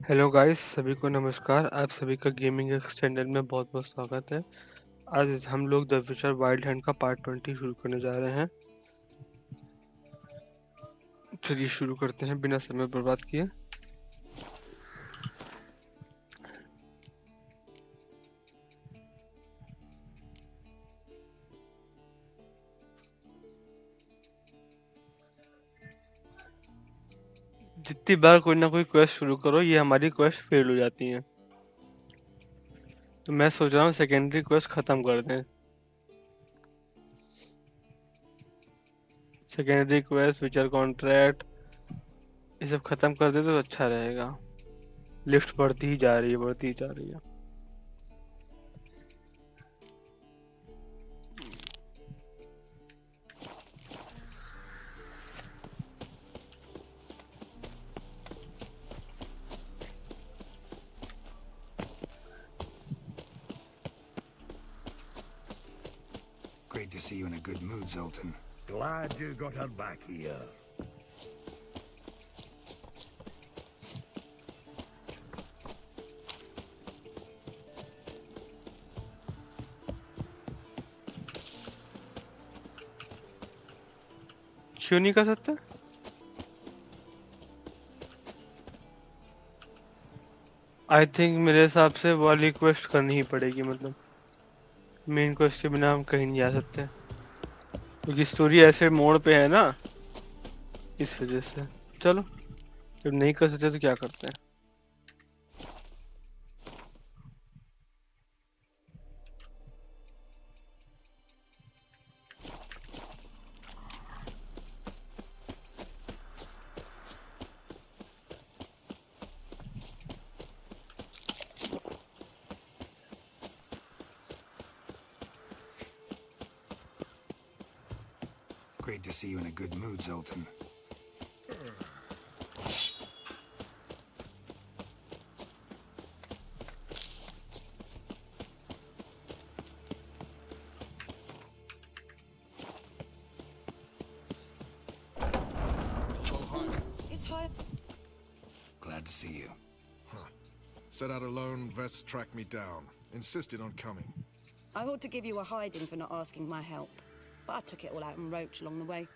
Hello guys, सभी को नमस्कार। आप सभी का गेमिंग एक्स चैनल में बहुत बहुत स्वागत है। आज हम लोग द विचर वाइल्ड हंट का पार्ट 20 शुरू करने जा रहे हैं। चलिए शुरू करते हैं बिना समय बर्बाद किए। जितनी बार कोई ना कोई क्वेस्ट शुरू करो, ये हमारी क्वेस्ट फेल हो जाती हैं। तो मैं सोच रहा हूँ सेकेंडरी क्वेस्ट खत्म कर दें। सेकेंडरी क्वेस्ट, विचर कॉन्ट्रैक्ट, ये सब खत्म कर दे तो अच्छा रहेगा। लिफ्ट बढ़ती ही जा रही है, बढ़ती ही जा रही है। Great to see you in a good mood, Zoltan. Glad you got her back here. क्यों नहीं कर सकते? आई थिंक मेरे हिसाब से वो वाली क्वेस्ट करनी ही पड़ेगी। मतलब मेन क्वेस्ट के बिना हम कहीं नहीं जा सकते, क्योंकि स्टोरी ऐसे मोड़ पे है ना, इस वजह से। चलो, जब नहीं कर सकते तो क्या करते हैं। Great to see you in a good mood, Zoltan. It's high. Glad to see you. Set out alone, Vest tracked me down. Insisted on coming. I ought to give you a hiding for not asking my help, but I took it all out in roach along the way.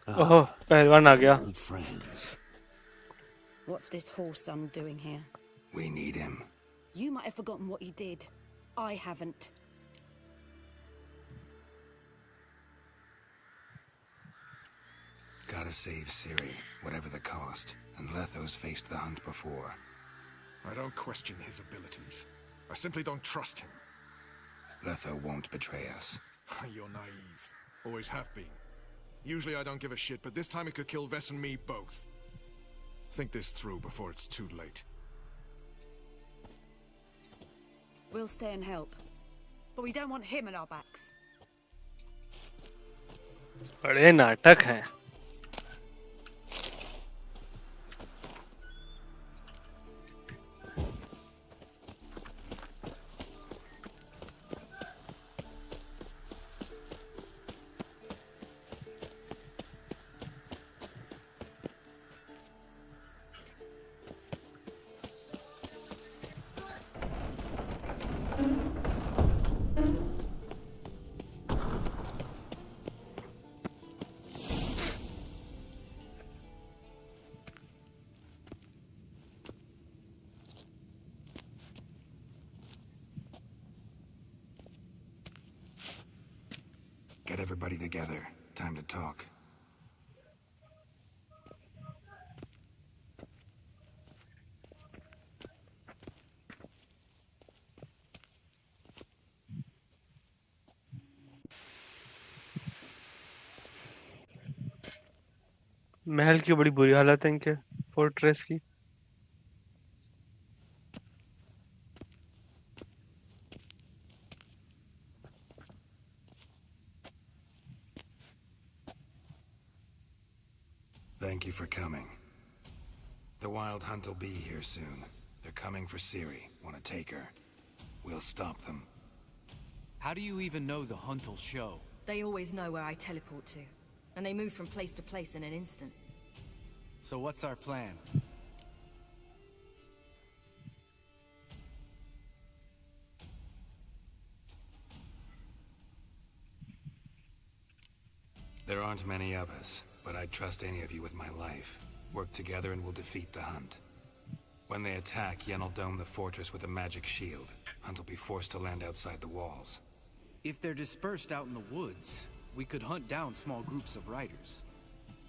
ओह, पहलवान आ गया। Old friends. What's this horse son doing here? We need him. You might have forgotten what he did. I haven't. Gotta save Ciri, whatever the cost. And Letho's faced the hunt before. I don't question his abilities. I simply don't trust him. Letho won't betray us. You're naive. Always have been. Usually I don't give a shit, but this time it could kill Vess and me both. Think this through before it's too late. We'll stay and help. But we don't want him at our backs. बड़े नाटक हैं। Get everybody together. Time to talk. महल की बड़ी बुरी हालत है इनके fortress की। Thank you for coming. The Wild Hunt will be here soon. They're coming for Ciri. Want to take her? We'll stop them. How do you even know the hunt will show? They always know where I teleport to, and they move from place to place in an instant. So what's our plan? There aren't many of us, but I'd trust any of you with my life. Work together and we'll defeat the Hunt. When they attack, Yen'll dome the fortress with a magic shield. Hunt will be forced to land outside the walls. If they're dispersed out in the woods, we could hunt down small groups of riders.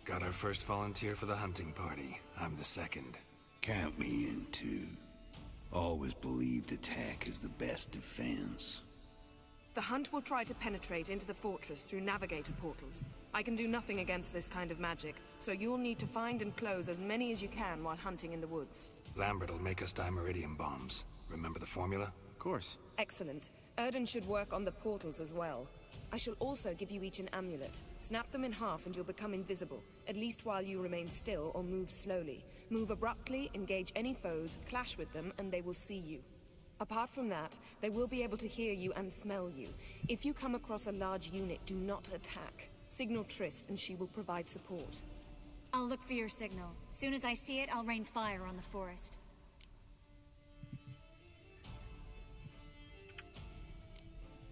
Got our first volunteer for the hunting party. I'm the second. Count me in too. Always believed attack is the best defense. The Hunt will try to penetrate into the fortress through navigator portals. I can do nothing against this kind of magic, so you'll need to find and close as many as you can while hunting in the woods. Lambert'll make us dimeridium bombs. Remember the formula? Of course. Excellent. Erden should work on the portals as well. I shall also give you each an amulet. Snap them in half and you'll become invisible, at least while you remain still or move slowly. Move abruptly, engage any foes, clash with them, and they will see you. Apart from that, they will be able to hear you and smell you. If you come across a large unit, do not attack. Signal Triss and she will provide support. I'll look for your signal. Soon as I see it, I'll rain fire on the forest.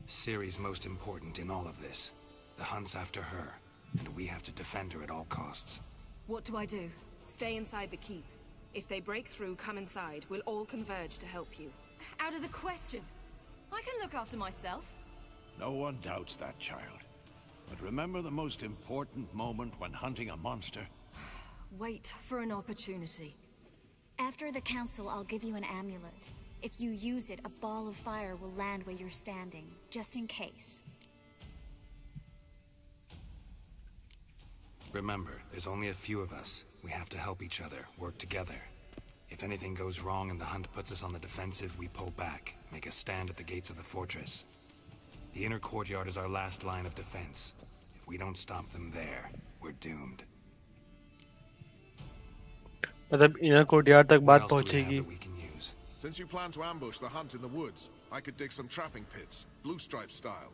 Ciri's most important in all of this. The Hunt's after her, and we have to defend her at all costs. What do I do? Stay inside the keep. If they break through, come inside. We'll all converge to help you. Out of the question. I can look after myself. No one doubts that, child. But remember the most important moment when hunting a monster? Wait for an opportunity. After the council, I'll give you an amulet. If you use it, a ball of fire will land where you're standing, just in case. Remember, there's only a few of us. We have to help each other, work together. If anything goes wrong and the Hunt puts us on the defensive, we pull back, make a stand at the gates of the fortress. The inner courtyard is our last line of defense. If we don't stop them there, we're doomed. मतलब inner courtyard तक What बात else do we have पहुंचेगी. that we can use? Since you plan to ambush the Hunt in the woods, I could dig some trapping pits, blue stripe style.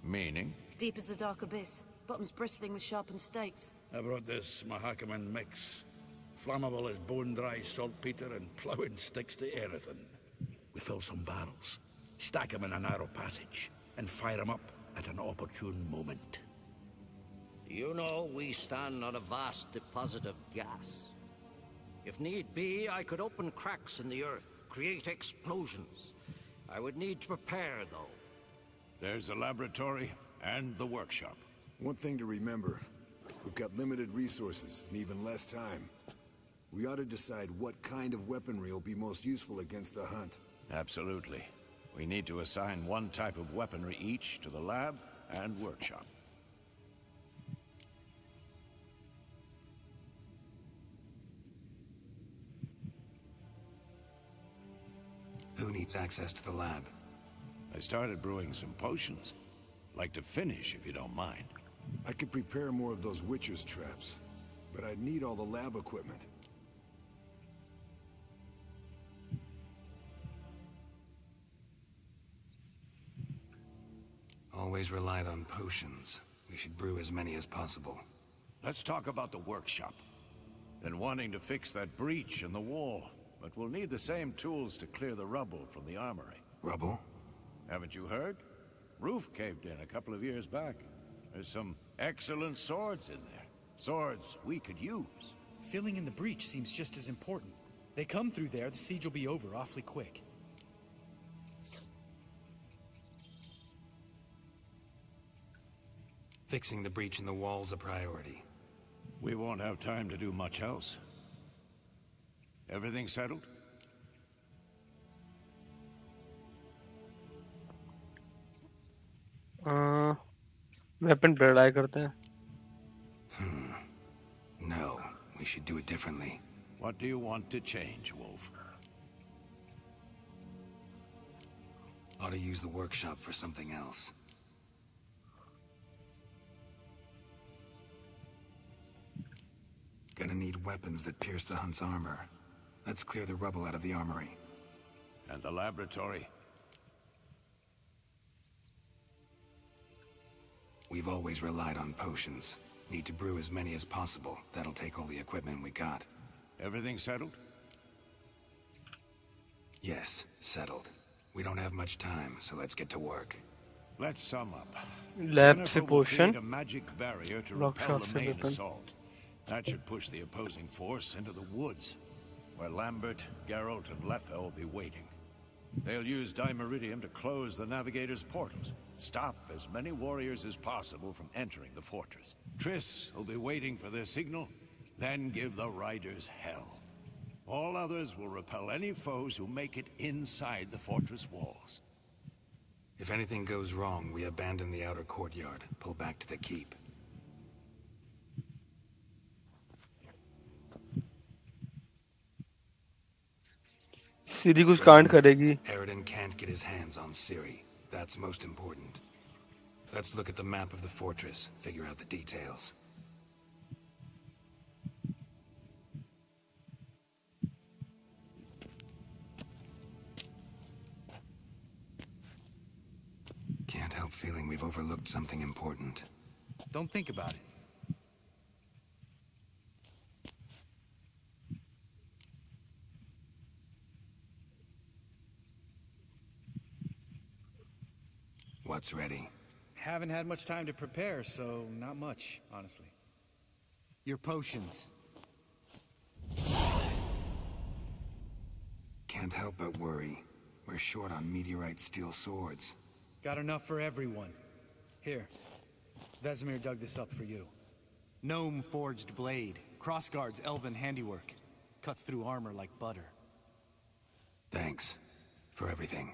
Meaning? Deep as the dark abyss. Bottoms bristling with sharpened stakes. I brought this Mahakaman mix. Flammable as bone-dry saltpeter and ploughing sticks to anything. We fill some barrels, stack them in a narrow passage, and fire them up at an opportune moment. You know, we stand on a vast deposit of gas. If need be, I could open cracks in the earth, create explosions. I would need to prepare, though. There's the laboratory and the workshop. One thing to remember, we've got limited resources and even less time. We ought to decide what kind of weaponry will be most useful against the Hunt. Absolutely. We need to assign one type of weaponry each to the lab and workshop. Who needs access to the lab? I started brewing some potions. Like to finish, if you don't mind. I could prepare more of those Witcher's traps, but I'd need all the lab equipment. Always relied on potions. We should brew as many as possible. Let's talk about the workshop. Been wanting to fix that breach in the wall, but we'll need the same tools to clear the rubble from the armory. Rubble? Haven't you heard? Roof caved in a couple of years back. There's some excellent swords in there. Swords we could use. Filling in the breach seems just as important. They come through there, the siege will be over awfully quick. Fixing the breach in the wall's a priority. We won't have time to do much else. Everything settled? Weapon पे लड़ाई करते हैं. No, we should do it differently. What do you want to change, Wolf? Ought to use the workshop for something else. Gonna need weapons that pierce the Hunt's armor. Let's clear the rubble out of the armory. And the laboratory? We've always relied on potions. Need to brew as many as possible. That'll take all the equipment we got. Everything settled? Yes, settled. We don't have much time, so let's get to work. Let's sum up. Lab से Jennifer will create potion, a magic barrier to repel workshop the से main weapon. assault. That should push the opposing force into the woods, where Lambert, Geralt, and Letha will be waiting. They'll use Dimeridium to close the navigator's portals, stop as many warriors as possible from entering the fortress. Triss will be waiting for their signal, then give the riders hell. All others will repel any foes who make it inside the fortress walls. If anything goes wrong, we abandon the outer courtyard, pull back to the keep. सीरी कुछ कांड करेगी. Aridin can't get his hands on Ciri. That's most important. Let's look at the map of the fortress, figure out the details. Can't help feeling we've overlooked something important. Don't think about it. What's ready? Haven't had much time to prepare, so not much, honestly. Your potions. Can't help but worry. We're short on meteorite steel swords. Got enough for everyone. Here. Vesemir dug this up for you. Gnome forged blade. Crossguard's elven handiwork. Cuts through armor like butter. Thanks for everything.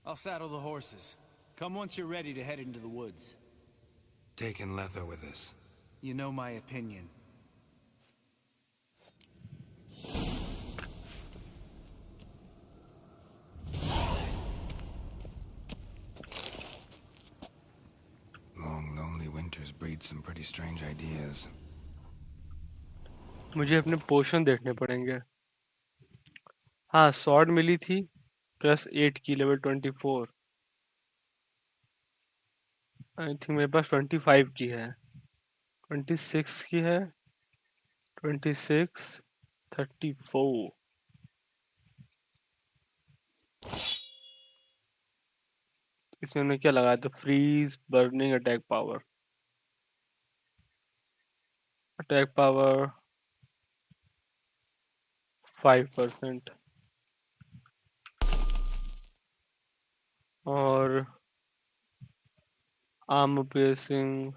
I'll saddle the horses. Come once you're ready to head into the woods. Taking Letha with us. You know my opinion. Long, lonely winters breed some pretty strange ideas. मुझे अपने पोशन देखने पड़ेंगे. हाँ, sword मिली थी +8 की level 24. I think मेरे पास 25 की है, 26 की है, 26, 34. इसमें हमने क्या लगाया था? Freeze, burning, attack power. Attack power 5% और आर्मर piercing,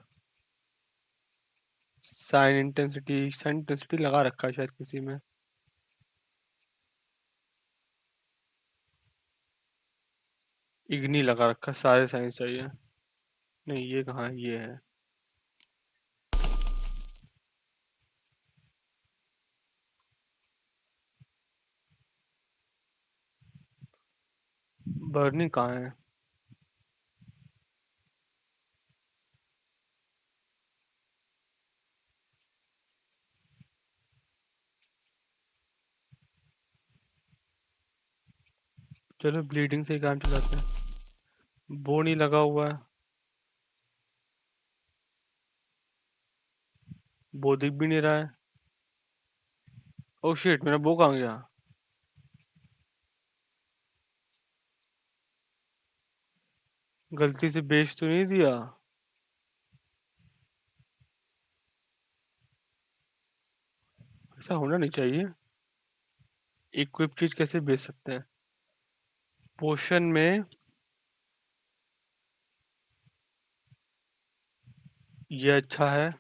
साइन इंटेंसिटी लगा रखा है शायद किसी में. इग्नी लगा रखा, सारे साइंस चाहिए. नहीं, ये कहाँ है? ये है. बर्निंग कहाँ है? चलो ब्लीडिंग से ही काम चलाते हैं. बो नहीं लगा हुआ है, बो दिख भी नहीं रहा है. ओह शिट, मेरा बो कहाँ गया? गलती से बेच तो नहीं दिया? ऐसा होना नहीं चाहिए. इक्विप चीज कैसे बेच सकते हैं? पोशन में ये अच्छा है.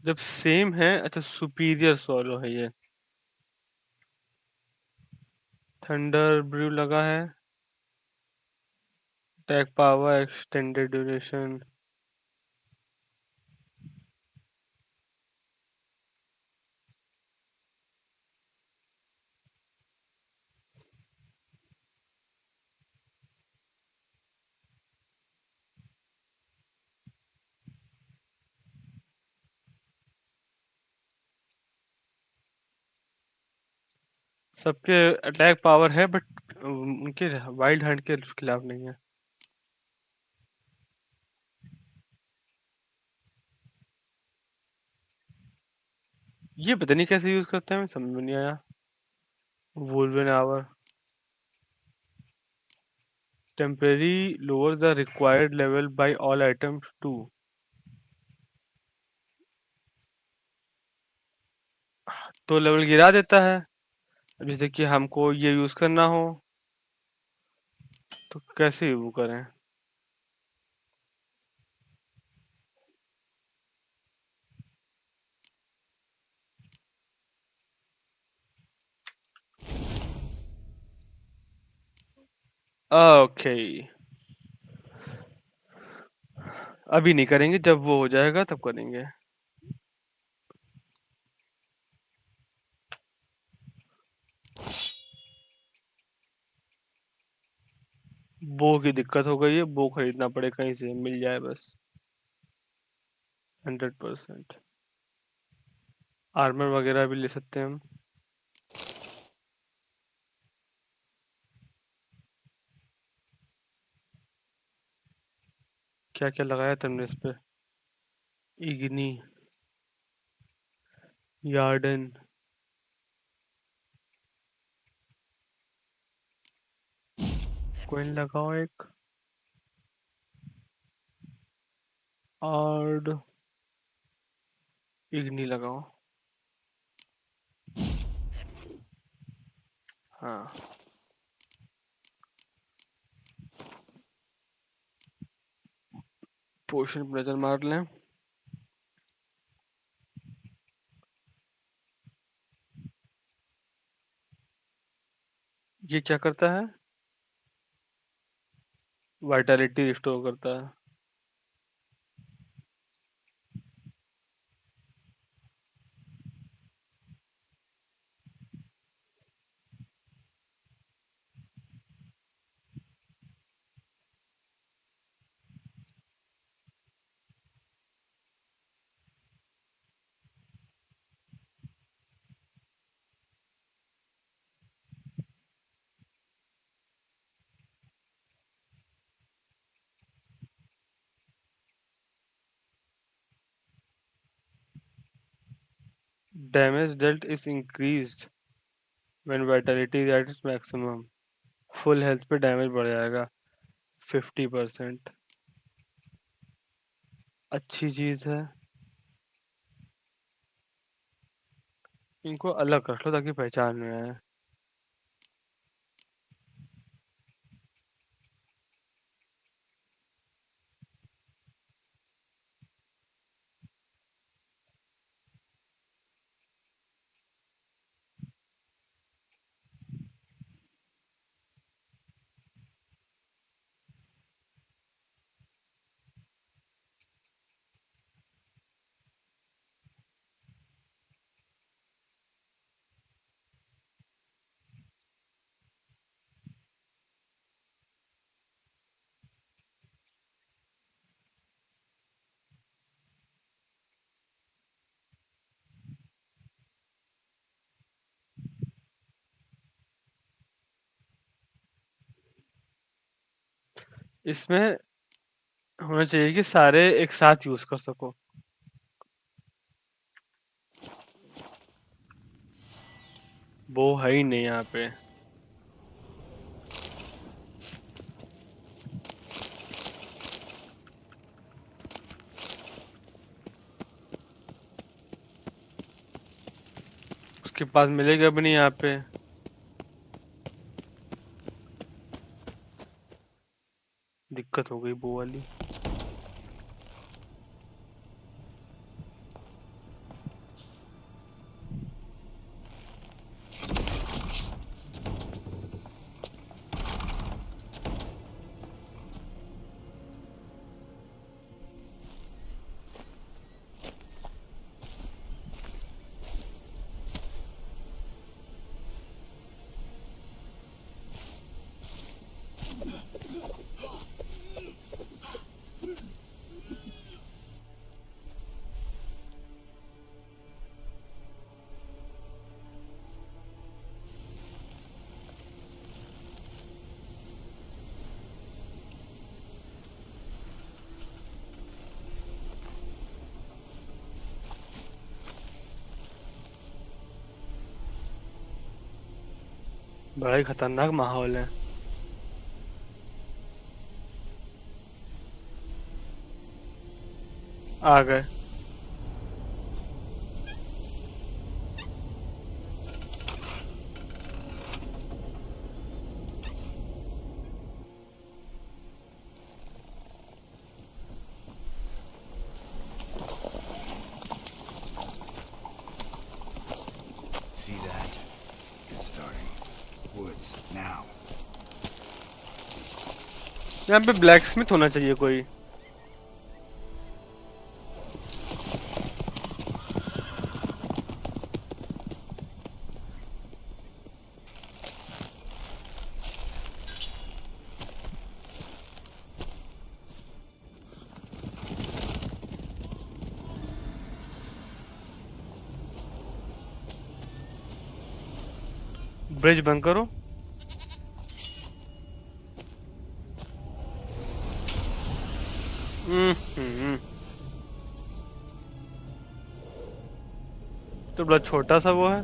जब सेम है, अच्छा सुपीरियर सोलो है ये. थंडर ब्रू लगा है, अटैक पावर, एक्सटेंडेड ड्यूरेशन. सबके अटैक पावर है बट उनके वाइल्ड हंट के खिलाफ नहीं है। ये पता नहीं कैसे यूज करते हैं, समझ में नहीं आया। वुल्वन our temporary lower the required level by all items too. तो लेवल गिरा देता है। अब जैसे कि हमको ये यूज करना हो तो कैसे वो करें? ओके, अभी नहीं करेंगे, जब वो हो जाएगा तब करेंगे। बो की दिक्कत हो गई है, बो खरीदना पड़े कहीं से, मिल जाए बस। 100%। आर्मर वगैरह भी ले सकते हैं हम। क्या क्या लगाया तुमने इस पे? इग्नी, यार्डन, कोइन लगाओ एक, और इग्नी लगाओ। हाँ, पोशन पर नजर मार लें। ये क्या करता है? वाइटलिटी रिस्टोर करता है। Damage dealt is increased when Vitality is at its maximum. Full health पे डैमेज बढ़ जाएगा 50%। अच्छी चीज है। इनको अलग रख लो ताकि पहचान में आए। इसमें होना चाहिए कि सारे एक साथ यूज कर सको। वो है ही नहीं यहाँ पे। उसके पास मिलेगा भी नहीं यहाँ पे। दिक्कत हो गई वो वाली। बड़ा ही खतरनाक माहौल है। आ गए। See that? It's starting. Woods, now. यहाँ पे ब्लैक स्मिथ होना चाहिए कोई। ब्रिज बंद करो। तो बड़ा छोटा सा वो है।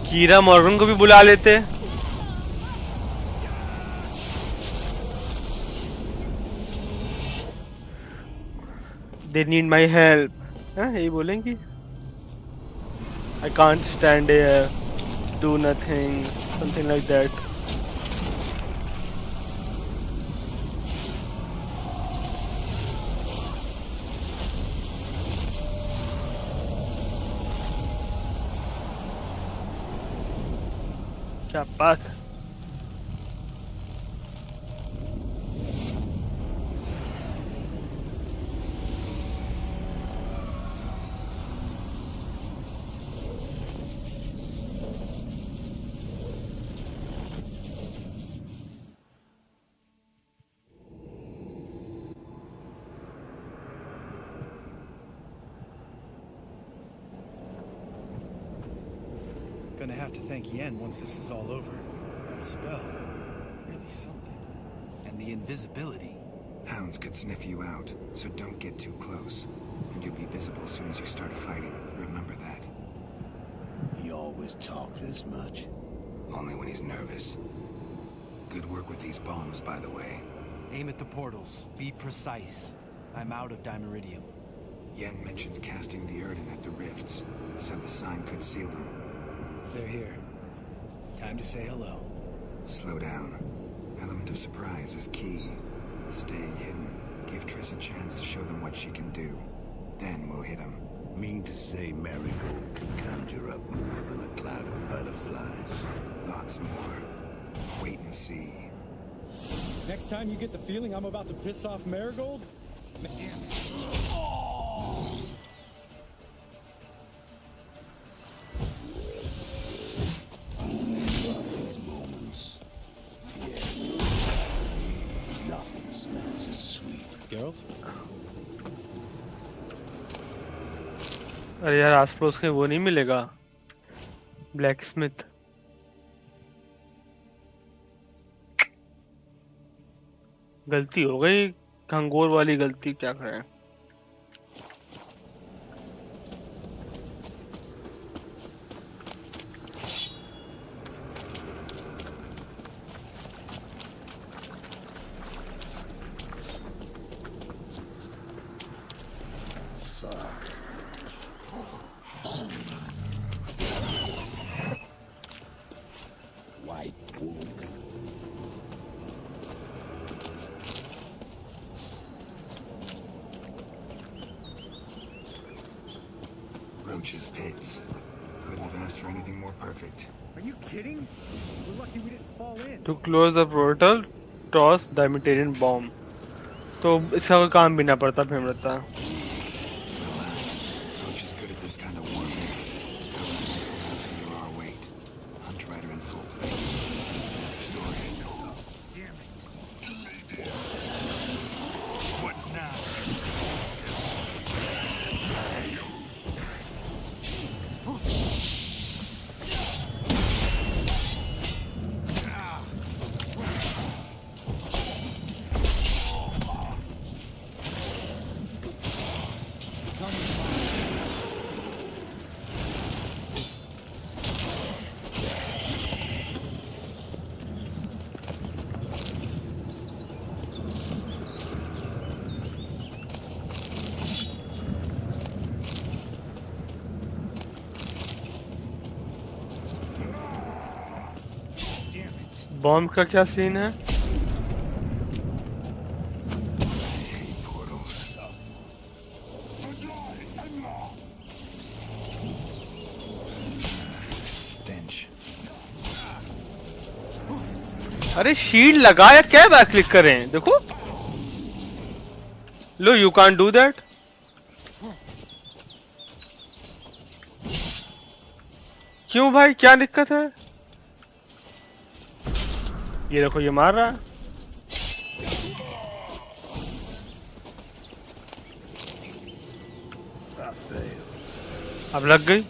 कीरा मॉर्गन को भी बुला लेते। They need my help. यही बोलेंगी। I can't stand here, do nothing, something like that. क्या बात है। Gonna have to thank Yen once this is all over. That spell, really something. And the invisibility. Hounds could sniff you out, so don't get too close. And you'll be visible as soon as you start fighting. Remember that. He always talk this much. Only when he's nervous. Good work with these bombs, by the way. Aim at the portals. Be precise. I'm out of Dimeridium. Yen mentioned casting the Erden at the rifts. Said the sign could seal them. They're here. Time to say hello. Slow down. Element of surprise is key. Stay hidden. Give Triss a chance to show them what she can do. Then we'll hit them. Mean to say Marigold can conjure up more than a cloud of butterflies? Lots more. Wait and see. Next time you get the feeling I'm about to piss off Marigold? Damn it. These moments. Yeah. Nothing smells as sweet. Geralt? अरे यार आस पड़ोस के वो नहीं मिलेगा black Smith. गलती हो गई, खंगोर वाली गलती, क्या करें। Roach's pits. Couldn't have asked for anything more perfect. Are you kidding? We're lucky we didn't fall in. To close the portal, toss Dimetarian bomb. तो इसका कोई काम भी ना पड़ता फिर रहता। Relax. Roach is good at this kind of warfare. Covers won't collapse under our weight. Hunt Rider in full plate. That's another story. Damn it. What now? Bomb का क्या सीन है? अरे शील्ड लगाया क्या बैक क्लिक करें? देखो लो, you can't do that. क्यों भाई, क्या दिक्कत है? ये देखो, ये मार रहा है। अब लग गई।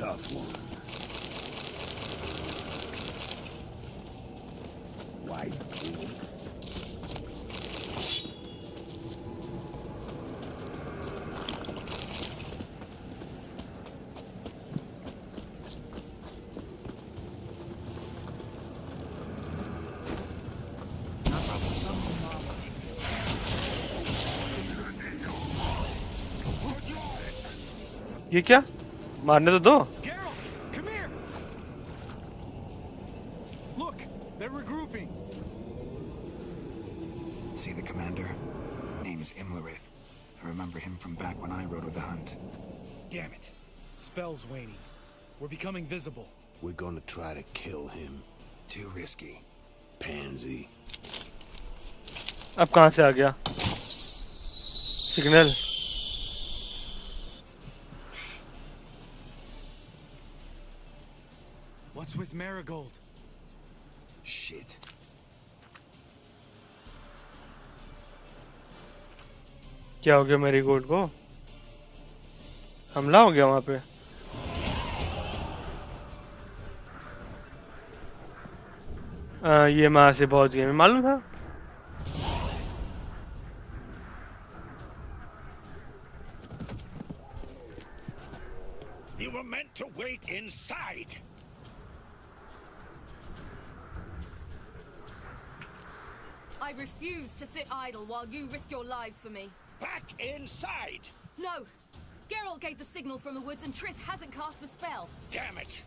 Tough one. White wolf. ये क्या? मारने तो दो। See the commander? Name's Imlerith. I remember him from back when I rode with the hunt. Damn it. Spell's waning. We're becoming visible. We're gonna try to kill him. Too risky. Pansy. अब कहाँ से आ गया? Signal. What's with Marigold? Shit. क्या हो गया marigold को? हमला हो गया वहां पे। ये वहां से पहुंच गए, मैं मालूम था। You were meant to wait inside. I refuse to sit idle while you risk your lives for me. Back inside! No! Geralt gave the signal from the woods and Triss hasn't cast the spell. Damn it!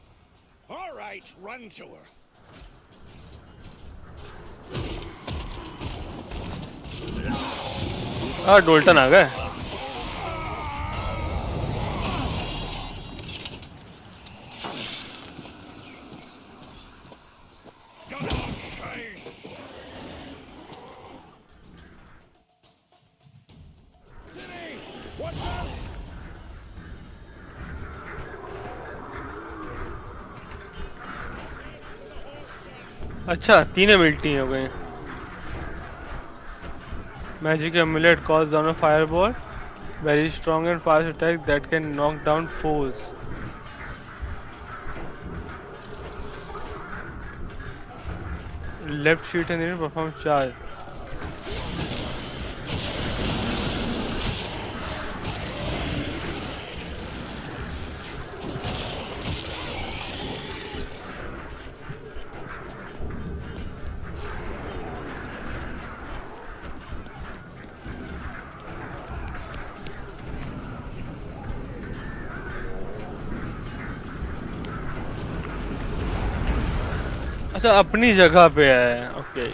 All right, run to her. Dalton आ गए। अच्छा, तीन ability हो गए। Magic amulet calls down a fireball, very strong and fast attack that can knock down foes. Left shield and then perform charge. अच्छा अपनी जगह पे है, ओके।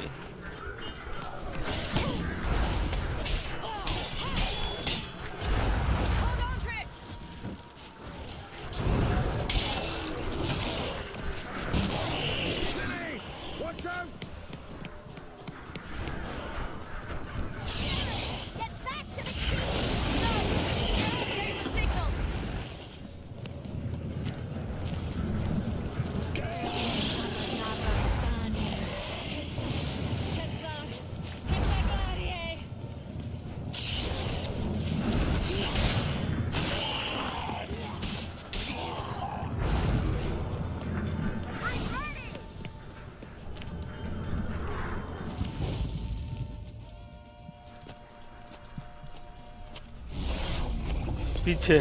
पीछे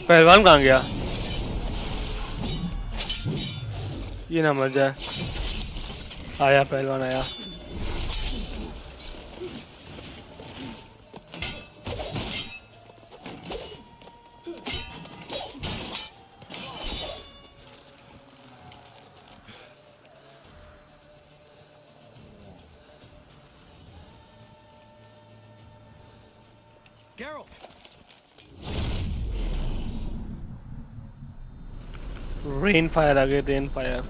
पहलवान कहाँ गया? ये ना मर जाए। आया पहलवान आया। Geralt. रेन फायर आ गए, रेन फायर।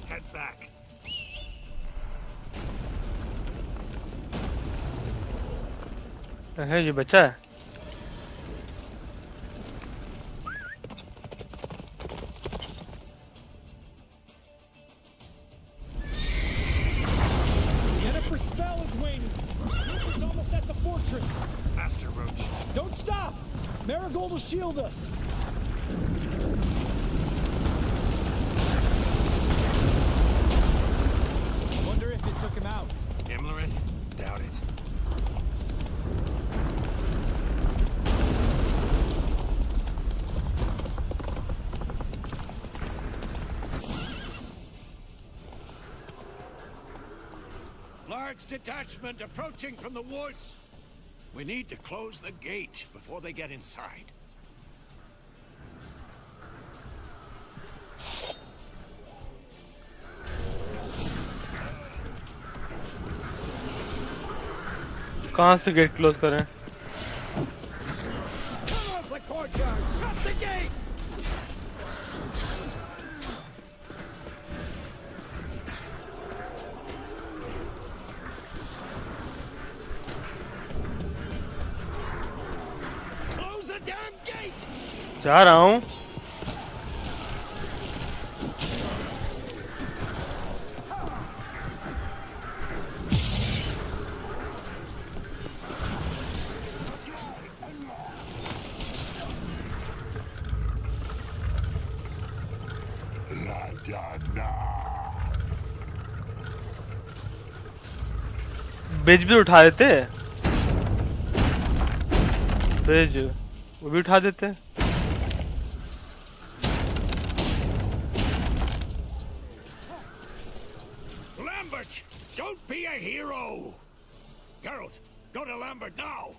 Head back. है ये बच्चा है। Faster, Roach. Don't stop! Marigold will shield us. Wonder if it took him out. Imlerith? Doubt it. Large detachment approaching from the woods. We need to close the gate before they get inside. कहाँ से gate close करें? Come off the courtyard! Shut the gates! Close the damn gate! जा रहा हूँ। Beige भी उठा देते, beige वो भी उठा देते। Lambert, don't be a hero! Geralt, go to Lambert now!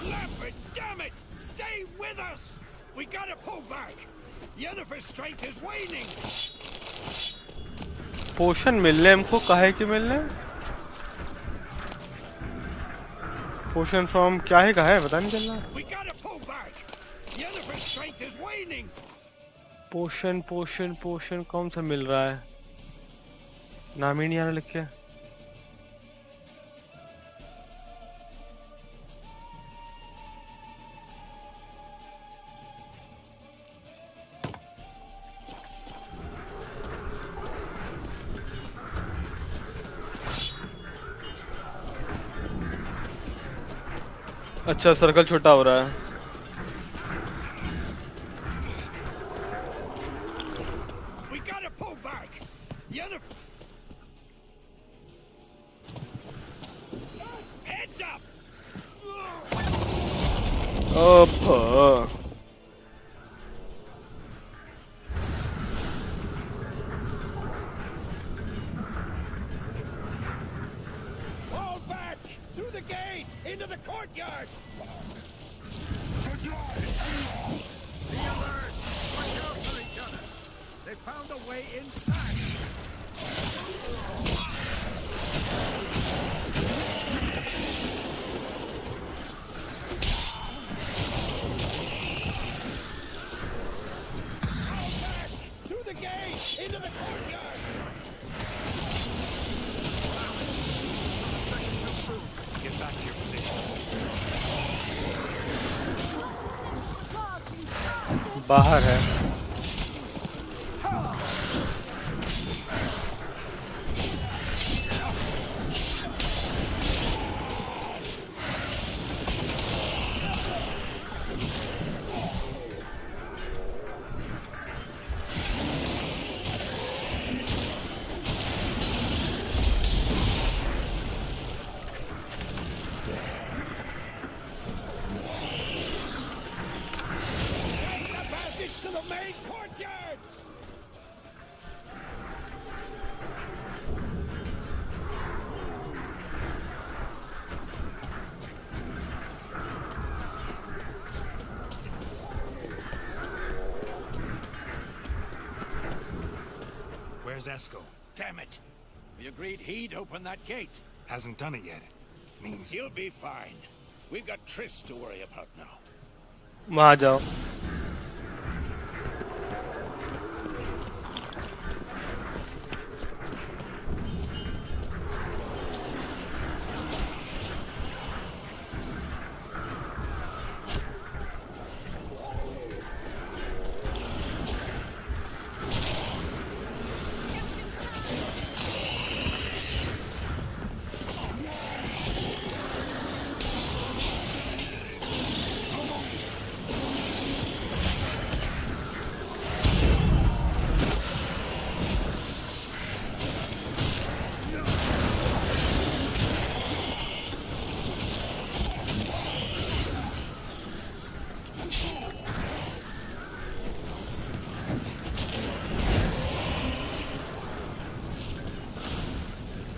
Lambert, damn it! Stay with us! We gotta pull back! Yennefer's strength is waning. पोशन मिल रहे हमको, काहे के मिल रहे? पोशन फ्रॉम क्या है, कहा है पता नहीं चल रहा. We gotta pull back. Yennefer's strength is waning. पोशन पोशन पोशन कौन सा मिल रहा है? नाम ही नहीं आ रहा लिख के. अच्छा सर्कल छोटा हो रहा है. We gotta pull back. Yennefer. Heads up. Oh Fall back through the gate into the courtyard. Be alert. Watch out for each other. They found a way inside. Through the gate into the courtyard. A second too soon. Get back to your position. बाहर है. To the main courtyard! Where's Esco? Damn it! We agreed he'd open that gate. Hasn't done it yet. Means He'll be fine. We've got Triss to worry about now. वहाँ जाओ.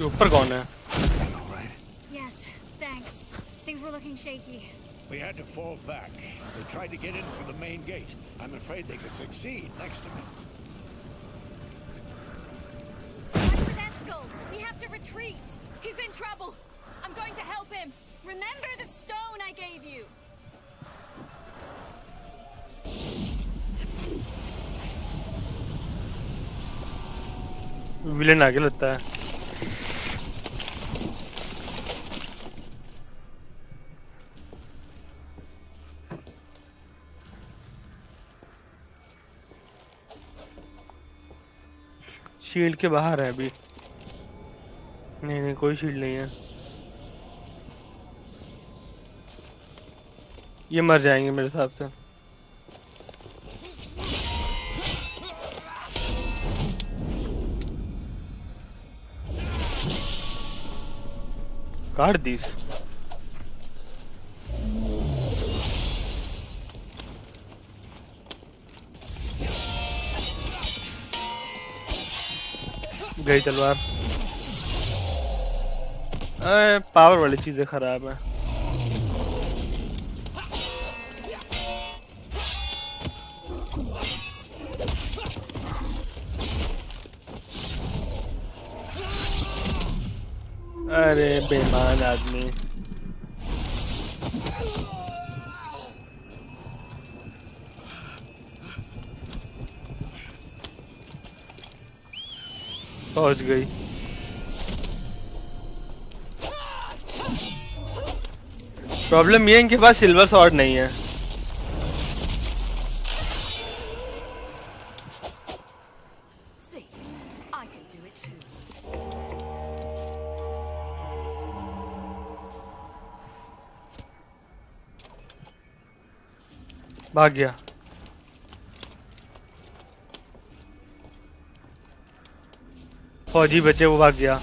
ऊपर कौन है? Yes, thanks. Things were looking shaky. We had to fall back. They tried to get in through the main gate. I'm afraid they could succeed next to me. Watch with Esco. We have to retreat. He's in trouble. I'm going to help him. Remember the stone I gave you. Villain आगे लगता है. Shield के बाहर है अभी. नहीं नहीं कोई शील्ड नहीं है. ये मर जाएंगे मेरे हिसाब से. काट दीस. गई तलवार. पावर वाली चीजें खराब है. अरे बेईमान आदमी। पहुंच गई। प्रॉब्लम ये है इनके पास सिल्वर स्वॉर्ड नहीं है। भाग गया। फौजी बचे, वो भाग गया।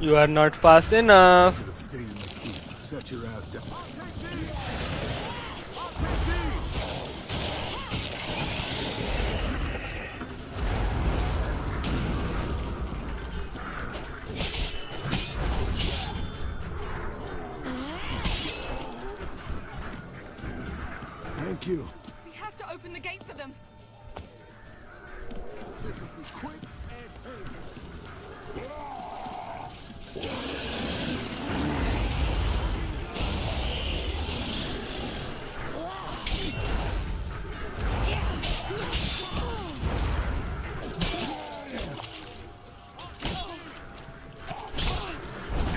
You are not fast enough. Stay in the queue. Shut your ass down. Thank you. We have to open the gate for them. This will be quick and painless.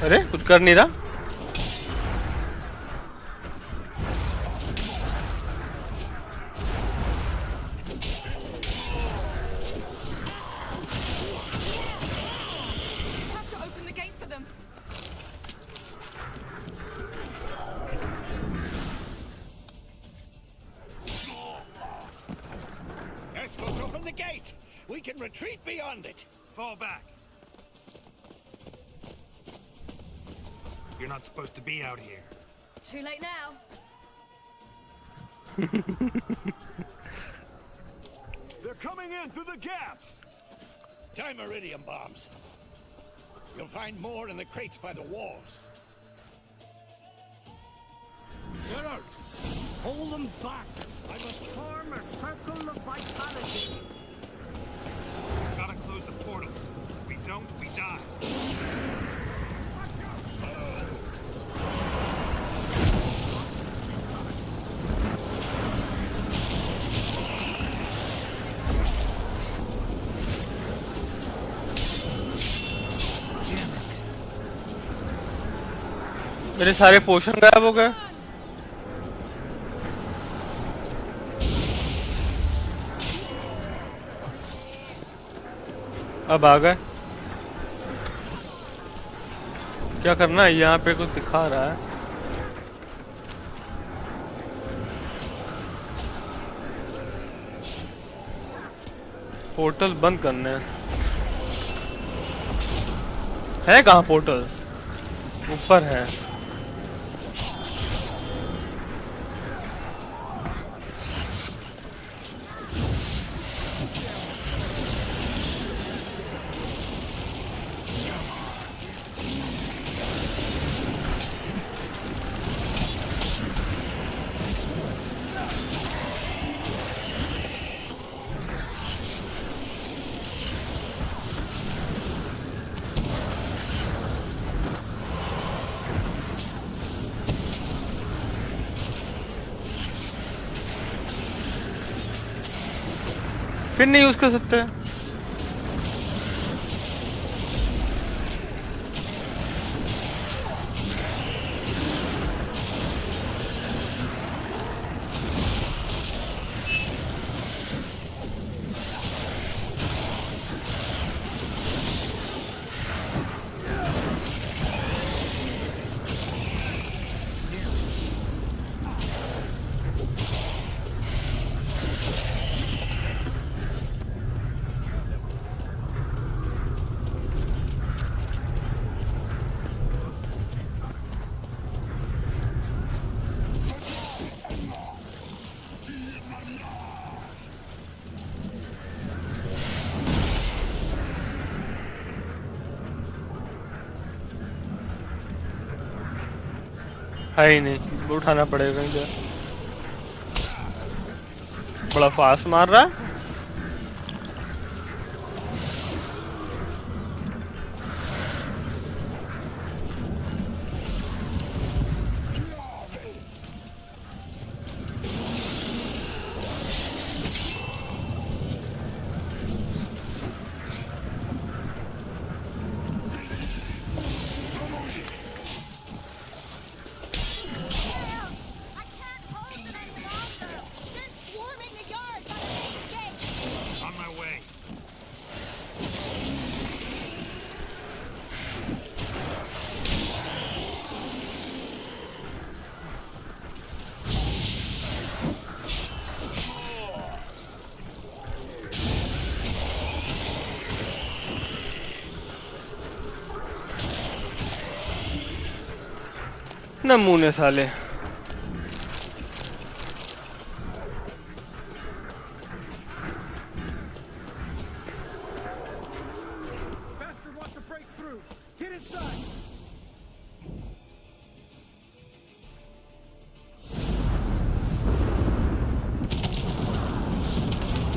अरे कुछ कर नहीं रहा। Escos, open the gate. We can retreat beyond it. Fall back. You're not supposed to be out here. Too late now. They're coming in through the gaps. Dimeridium bombs. You'll find more in the crates by the walls. Geralt, hold them back. I must form a circle of vitality. Gotta close the portals. If we don't, we die. मेरे सारे पोषण गायब हो गए। अब आ गए। क्या करना है? यहाँ पे कुछ दिखा रहा है। पोर्टल बंद करने है कहाँ पोर्टल्स? ऊपर है। फिर नहीं यूज कर सकते। है ही नहीं, उठाना पड़ेगा इधर। बड़ा फास्ट मार रहा है। नमूने साले।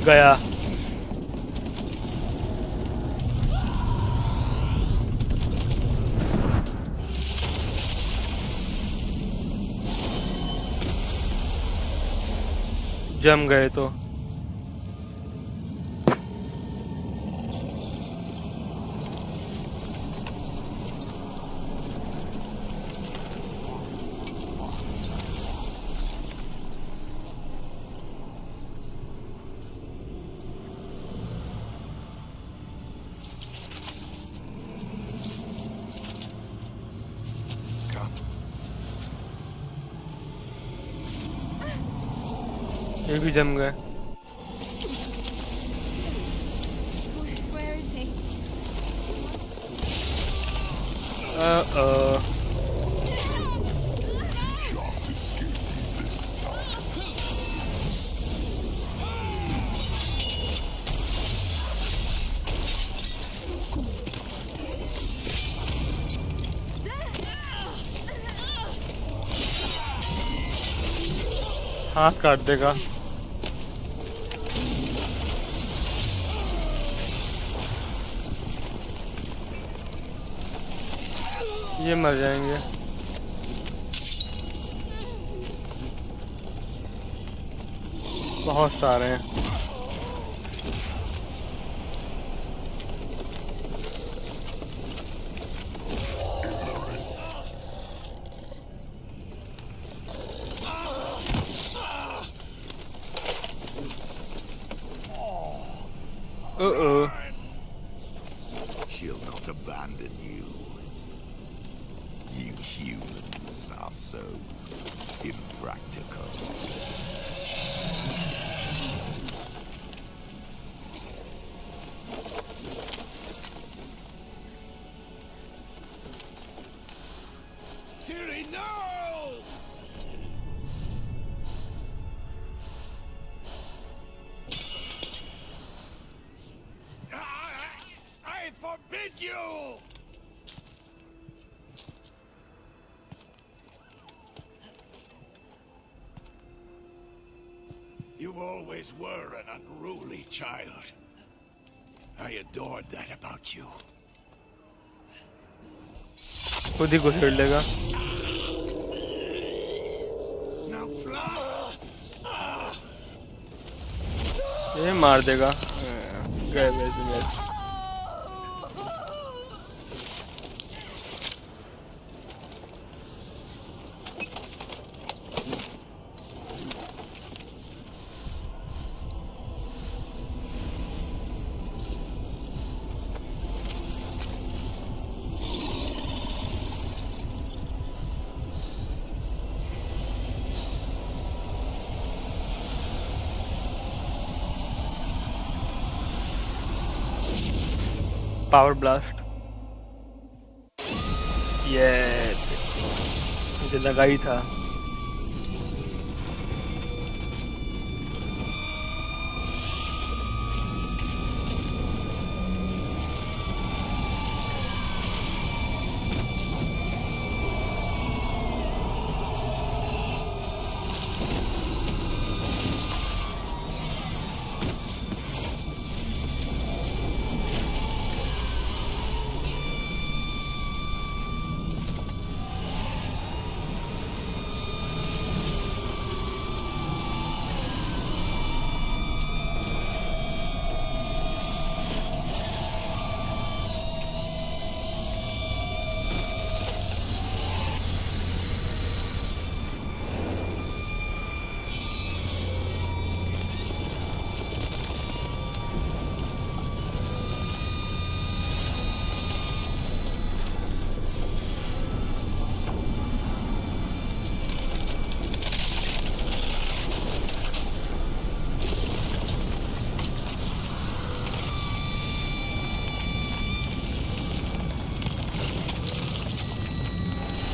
गया। जम गए तो ये भी जम गए। Where is he? हाथ काट देगा। ये मर जाएंगे। बहुत सारे हैं। She'll not abandon you. You humans are so impractical. Siri, no! I forbid you! You always were an unruly child. I adored that about you. खुद ही घुसेड़ लेगा। Now fly! ये मार देगा। गए वैसे में। Power blast. ये मुझे लगा ही था।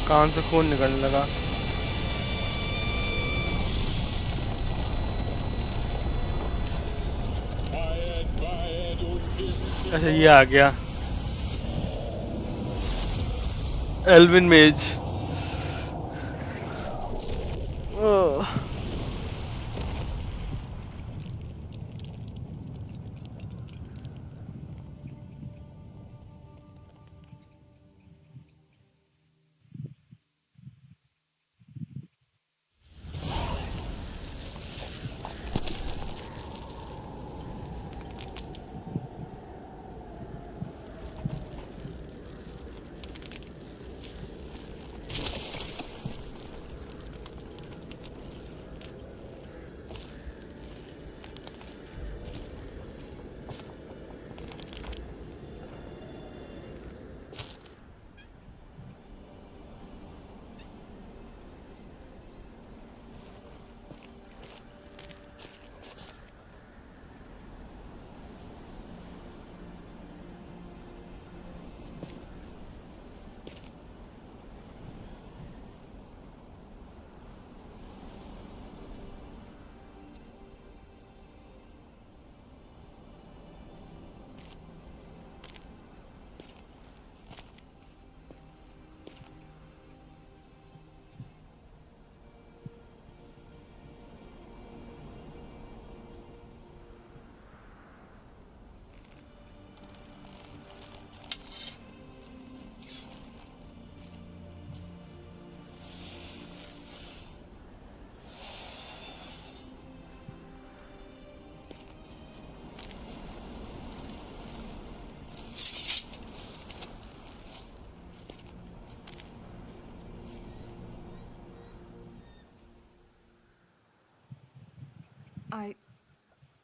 कान से खून निकलने लगा। अच्छा ये आ गया एल्विन मेज।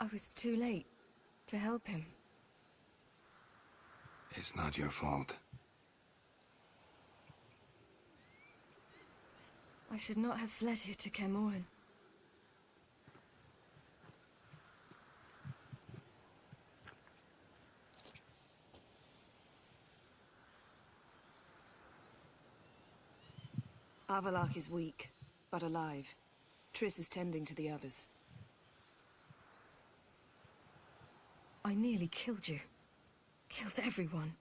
I was too late to help him. It's not your fault. I should not have fled here to Kermoren. Avalak is weak, but alive. Triss is tending to the others. I nearly killed you. Killed everyone.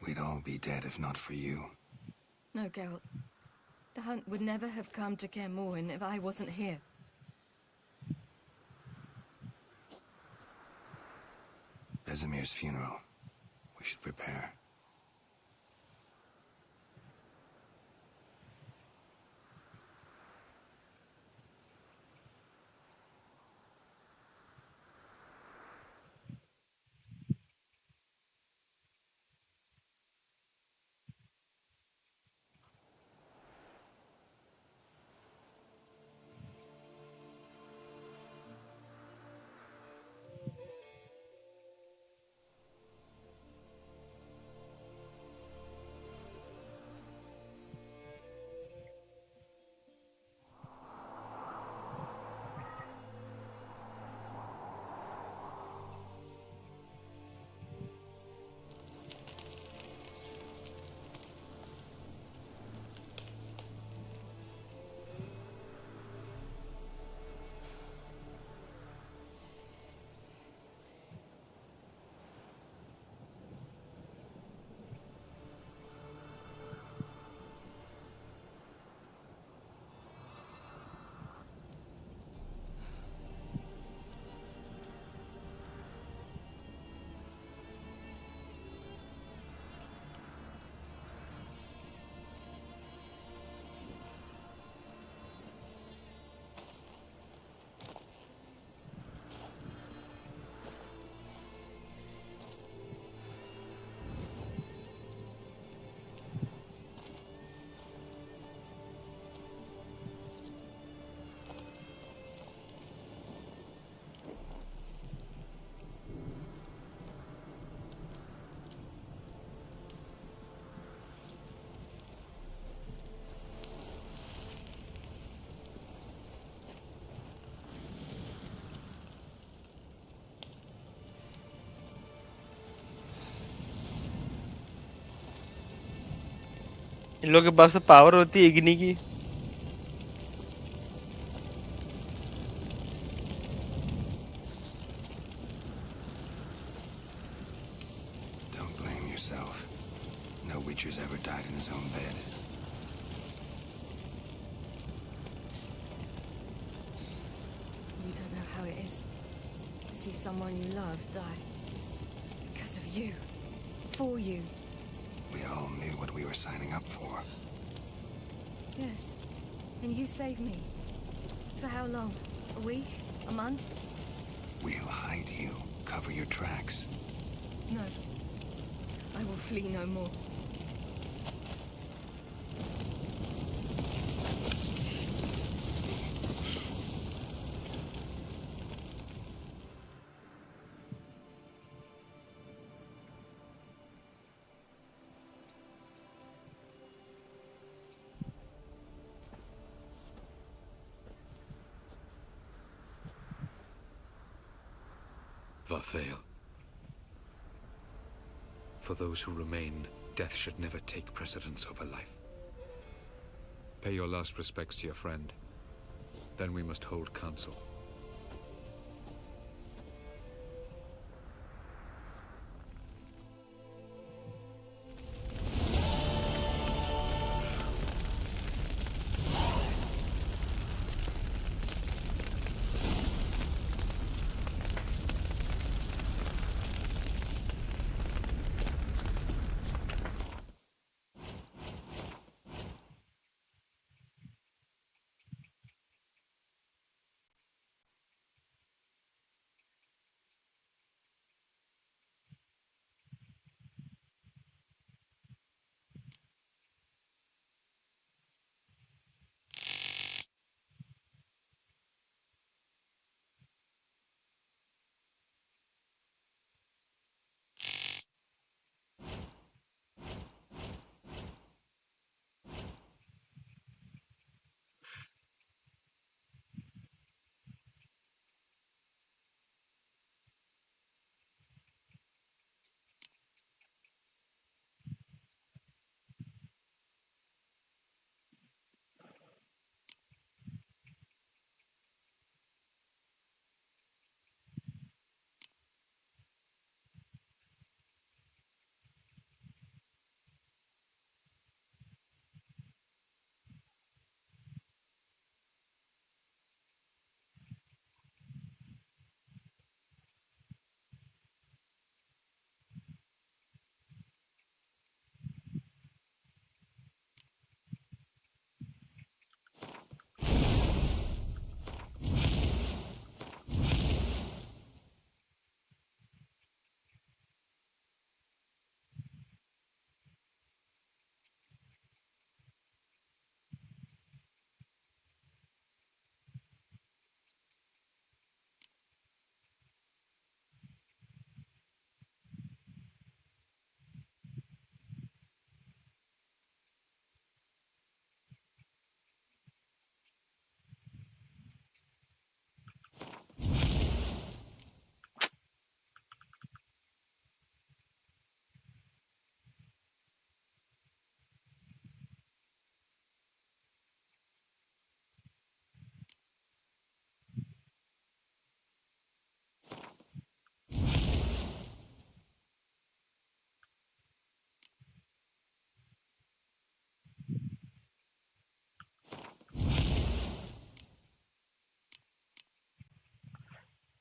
We'd all be dead if not for you. No, Geralt. The hunt would never have come to Kermoren if I wasn't here. Vesemir's funeral. We should prepare. इन लोगों के पास तो power होती है इग्नी की। Don't blame yourself. No Witcher's ever died in his own bed. You don't know how it is to see someone you love die. Because of you. For you. We all knew what we were signing up for. Yes. And you saved me. For how long? A week? A month? We'll hide you. Cover your tracks. No. I will flee no more. Warfare. For those who remain, death should never take precedence over life. Pay your last respects to your friend. Then we must hold council.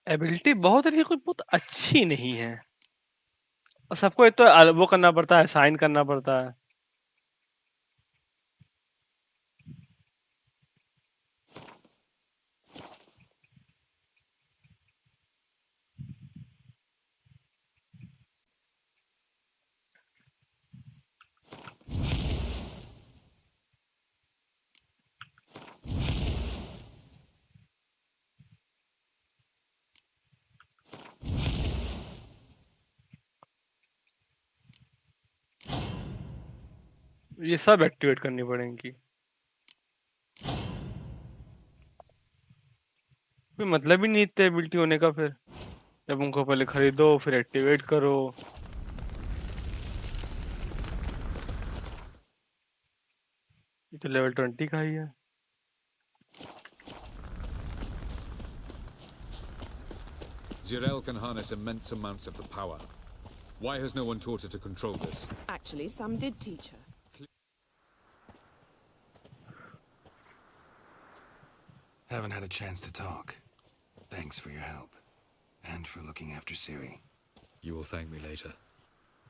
Ability बहुत तरीके कोई बहुत अच्छी नहीं है और सबको एक तो वो करना पड़ता है, साइन करना पड़ता है। ये सब एक्टिवेट करनी पड़ेंगी। कोई मतलब ही नहीं इतने एबिलिटी होने का फिर, जब उनको पहले खरीदो फिर एक्टिवेट करो। ये तो लेवल 20 का ही है। Zirel can harness immense amounts of the power. Why has no one taught her to control this? Actually, some did teach her. Haven't had a chance to talk. Thanks for your help. And for looking after Ciri. You will thank me later.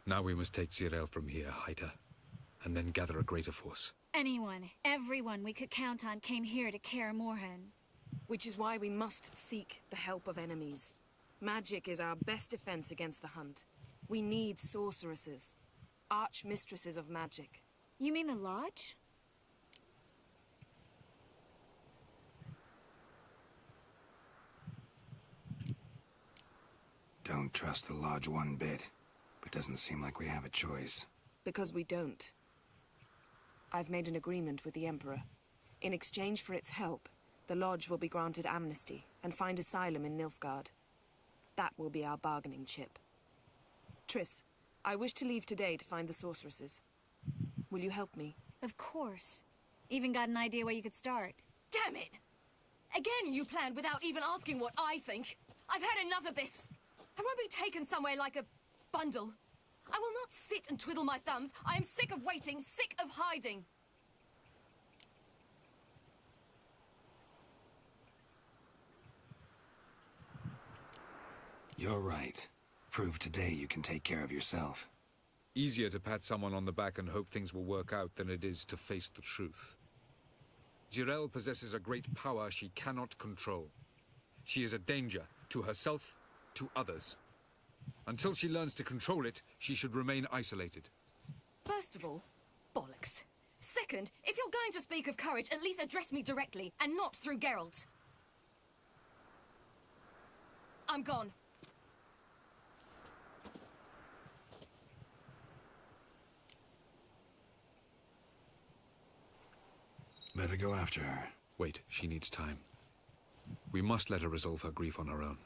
Now we must take Zirel from here, hide her, and then gather a greater force. Anyone, everyone we could count on came here to Kaer Morhen. Which is why we must seek the help of enemies. Magic is our best defense against the Hunt. We need sorceresses. Archmistresses of magic. You mean the Lodge? Don't trust the Lodge one bit, but doesn't seem like we have a choice. Because we don't. I've made an agreement with the Emperor. In exchange for its help, the Lodge will be granted amnesty and find asylum in Nilfgaard. That will be our bargaining chip. Triss, I wish to leave today to find the sorceresses. Will you help me? Of course. Even got an idea where you could start. Damn it! Again you planned without even asking what I think. I've had enough of this. I won't be taken somewhere like a bundle. I will not sit and twiddle my thumbs. I am sick of waiting, sick of hiding. You're right. Prove today you can take care of yourself. Easier to pat someone on the back and hope things will work out than it is to face the truth. Zirel possesses a great power she cannot control. She is a danger to herself, to others. Until she learns to control it, she should remain isolated. First of all, bollocks. Second, if you're going to speak of courage, at least address me directly, and not through Geralt. I'm gone. Better go after her. Wait, she needs time. We must let her resolve her grief on her own.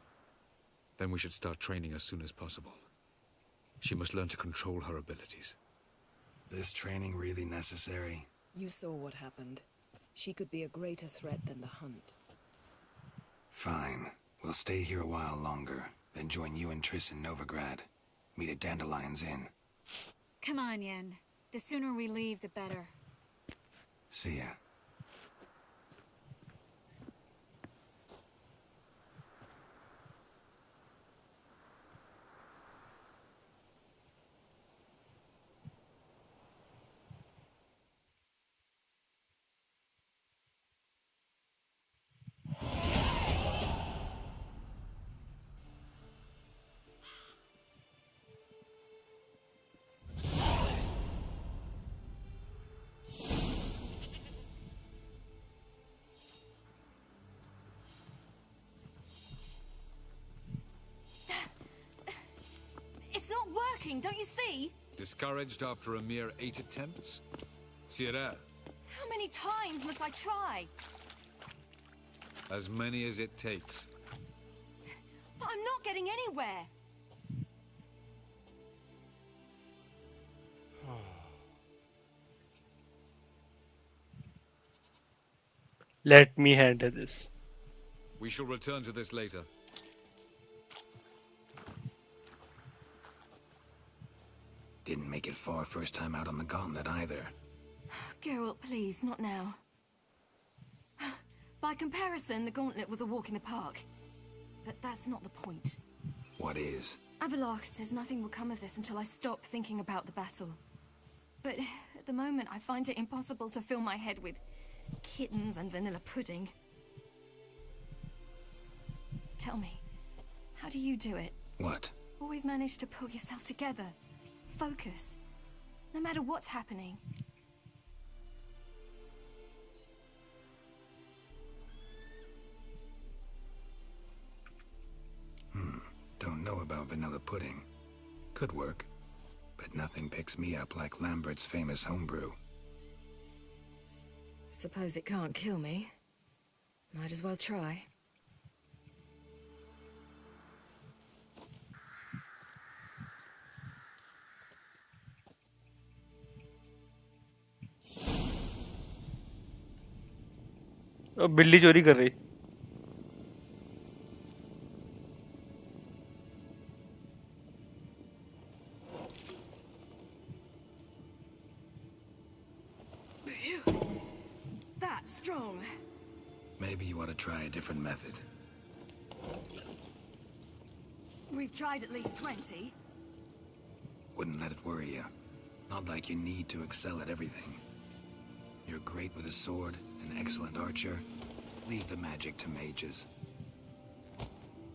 Then we should start training as soon as possible. She must learn to control her abilities. This training really necessary? You saw what happened. She could be a greater threat than the Hunt. Fine. We'll stay here a while longer, then join you and Triss in Novigrad. Meet at Dandelion's Inn. Come on, Yen. The sooner we leave, the better. See ya. Don't you see? Discouraged after a mere 8 attempts? Zirel. How many times must I try? As many as it takes. But I'm not getting anywhere. Let me handle this. We shall return to this later. Didn't make it far first time out on the gauntlet either. Geralt, please, not now. By comparison, the gauntlet was a walk in the park. But that's not the point. What is? Avallac'h says nothing will come of this until I stop thinking about the battle. But at the moment, I find it impossible to fill my head with kittens and vanilla pudding. Tell me, how do you do it? What? Always manage to pull yourself together. Focus. No matter what's happening. Don't know about vanilla pudding. Could work. But nothing picks me up like Lambert's famous homebrew. Suppose it can't kill me. Might as well try. बिल्ली चोरी कर रही। That's strong. Maybe you ought to try a different method. We've tried at least 20. Wouldn't let it worry you. Not like you need to excel at everything. You're great with a sword, an excellent archer. Leave the magic to mages.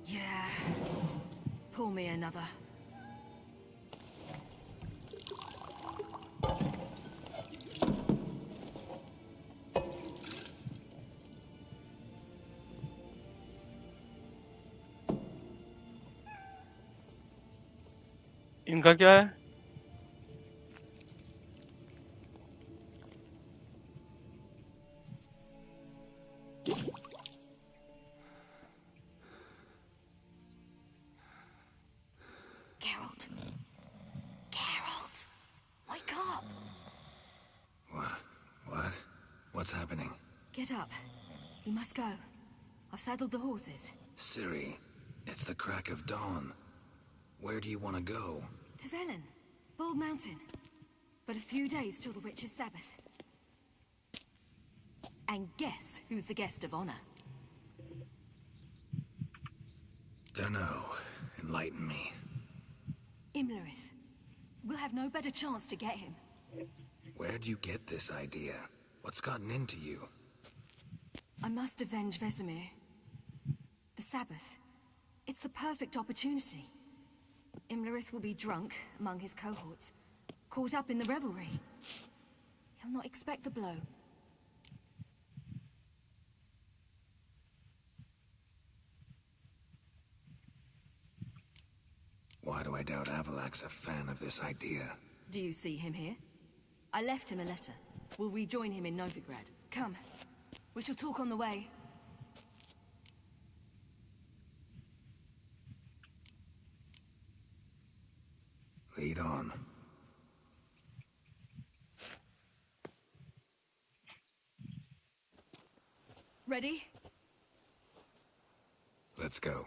Yeah. Pull me another. इनका क्या है? Geralt. Geralt. Wake up. What? What's happening? Get up. We must go. I've saddled the horses. Ciri, it's the crack of dawn. Where do you want to go? To Velen. Bald Mountain. But a few days till the Witch's Sabbath. And guess who's the guest of honor? Dunno. Enlighten me. Imlerith. We'll have no better chance to get him. Where'd you get this idea? What's gotten into you? I must avenge Vesemir. The Sabbath. It's the perfect opportunity. Imlerith will be drunk among his cohorts, caught up in the revelry. He'll not expect the blow. Why do I doubt Avalak's a fan of this idea? Do you see him here? I left him a letter. We'll rejoin him in Novigrad. Come. We shall talk on the way. Lead on. Ready? Let's go.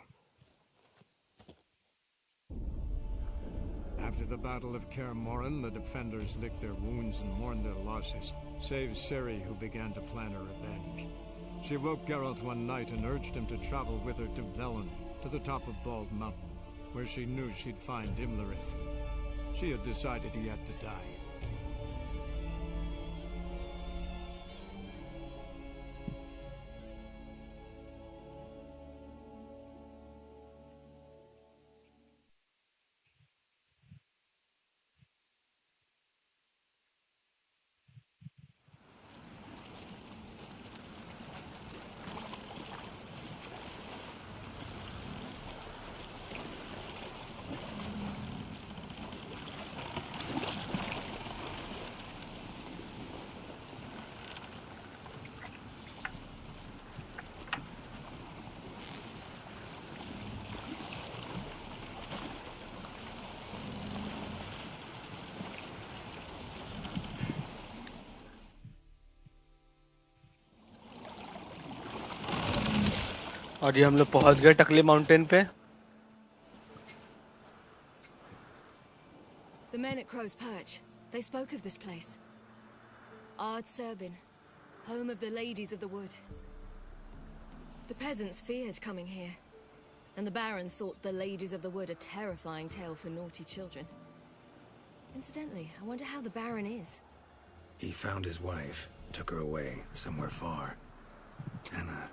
After the Battle of Kaer Morhen, the defenders licked their wounds and mourned their losses, save Ciri, who began to plan her revenge. She woke Geralt one night and urged him to travel with her to Velen, to the top of Bald Mountain, where she knew she'd find Imlerith. She had decided he had to die. और ये हम लोग पहुंच गए टकले mountain पे। The men at Crow's Perch. They spoke of this place. Ard Serbin, home of the ladies of the wood. The peasants feared coming here, and the Baron thought the ladies of the wood a terrifying tale for naughty children. Incidentally, I wonder how the Baron is. He found his wife, took her away, somewhere far. Anna,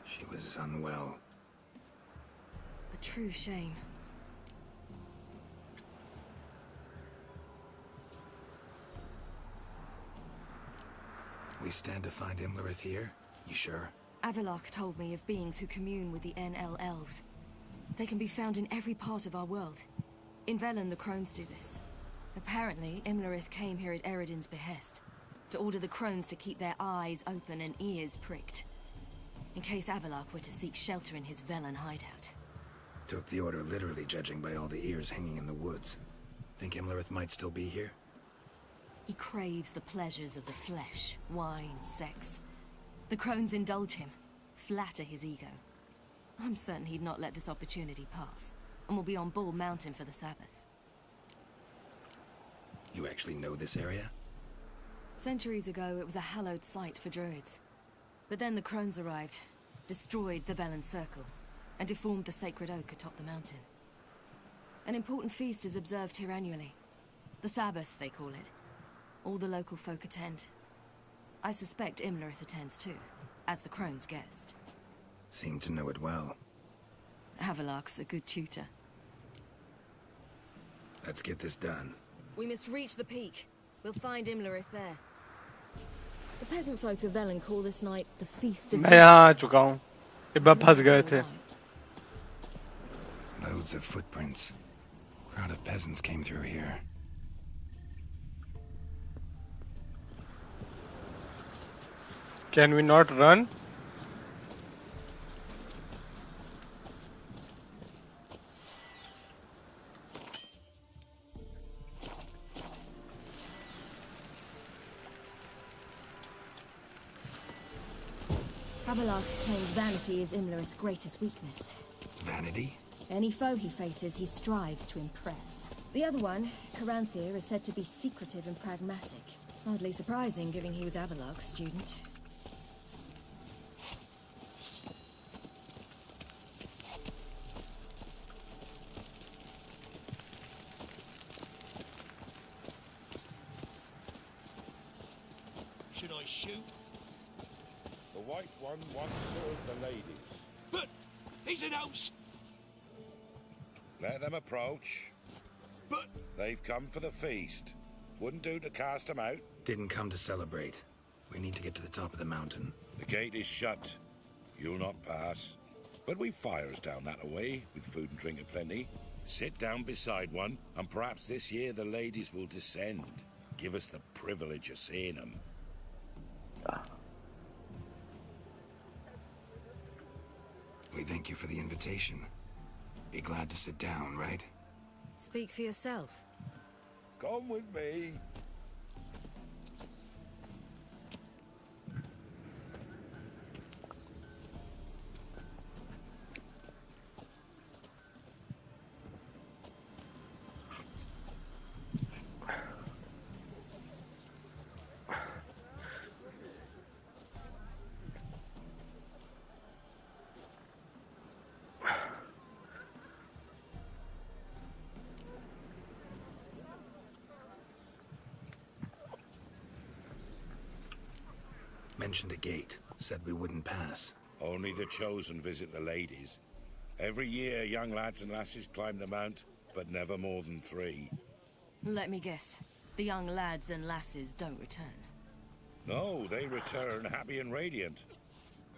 she was unwell. A true shame. We stand to find Imlerith here? You sure? Avalok told me of beings who commune with the NL elves. They can be found in every part of our world. In Velen, the crones do this. Apparently, Imlerith came here at Eredin's behest, to order the crones to keep their eyes open and ears pricked, in case Avalok were to seek shelter in his Velen hideout. Took the order literally, judging by all the ears hanging in the woods. Think Imlerith might still be here? He craves the pleasures of the flesh, wine, sex. The crones indulge him, flatter his ego. I'm certain he'd not let this opportunity pass, and will be on Bull Mountain for the Sabbath. You actually know this area? Centuries ago, it was a hallowed site for druids. But then the crones arrived, destroyed the Velen Circle, and deformed the sacred oak atop the mountain. An important feast is observed here annually. The Sabbath, they call it. All the local folk attend. I suspect Imlerith attends too, as the crone's guest. Seem to know it well. Havelark's a good tutor. Let's get this done. We must reach the peak. We'll find Imlerith there. The peasant folk of Velen call this night the Feast of मैं यहाँ आ चुका हूँ. एक बार फंस गए थे. Loads of footprints. Crowd of peasants came through here. Can we not run? Havelark claims vanity is Imlerith's greatest weakness. Vanity? Any foe he faces, he strives to impress. The other one, Caranthir, is said to be secretive and pragmatic. Hardly surprising, given he was Havelark's student. Should I shoot? The White One once served the ladies. But he's an host. Let them approach. But they've come for the feast. Wouldn't do to cast them out. Didn't come to celebrate. We need to get to the top of the mountain. The gate is shut. You'll not pass. But we've fires down that away, with food and drink aplenty. Sit down beside one, and perhaps this year the ladies will descend. Give us the privilege of seeing them. We thank you for the invitation. Be glad to sit down, right? Speak for yourself. Come with me. Mentioned a gate. Said we wouldn't pass. Only the chosen visit the ladies. Every year, young lads and lasses climb the mount, but never more than 3. Let me guess. The young lads and lasses don't return. No, they return happy and radiant.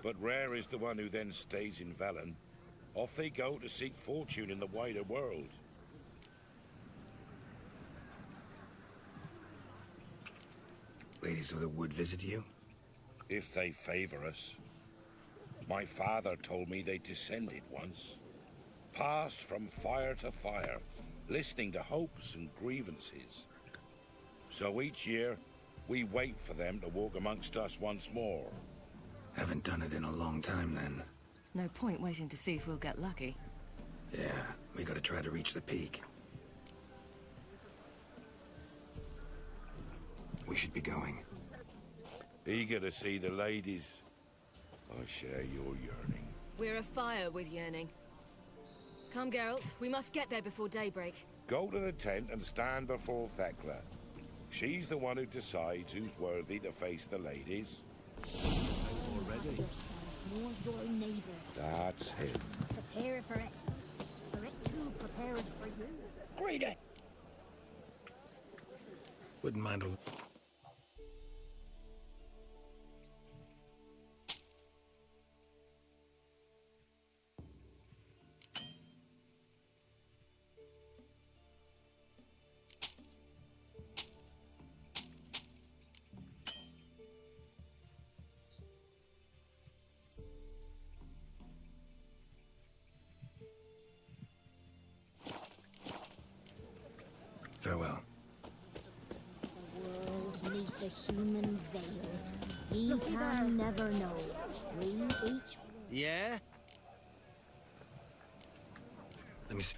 But rare is the one who then stays in Velen. Off they go to seek fortune in the wider world. Ladies of the Wood visit you? If they favor us. My father told me they descended once. Passed from fire to fire, listening to hopes and grievances. So each year, we wait for them to walk amongst us once more. Haven't done it in a long time then. No point waiting to see if we'll get lucky. Yeah, we gotta try to reach the peak. We should be going. Eager to see the ladies. I share your yearning. We're afire with yearning. Come, Geralt. We must get there before daybreak. Go to the tent and stand before Thekla. She's the one who decides who's worthy to face the ladies. Already? Nor your neighbor. That's him. Prepare for it. For it too prepares for you. Greedy! Wouldn't mind a... Farewell. The world neath a human veil. We can never know. We each. Yeah? Let me see.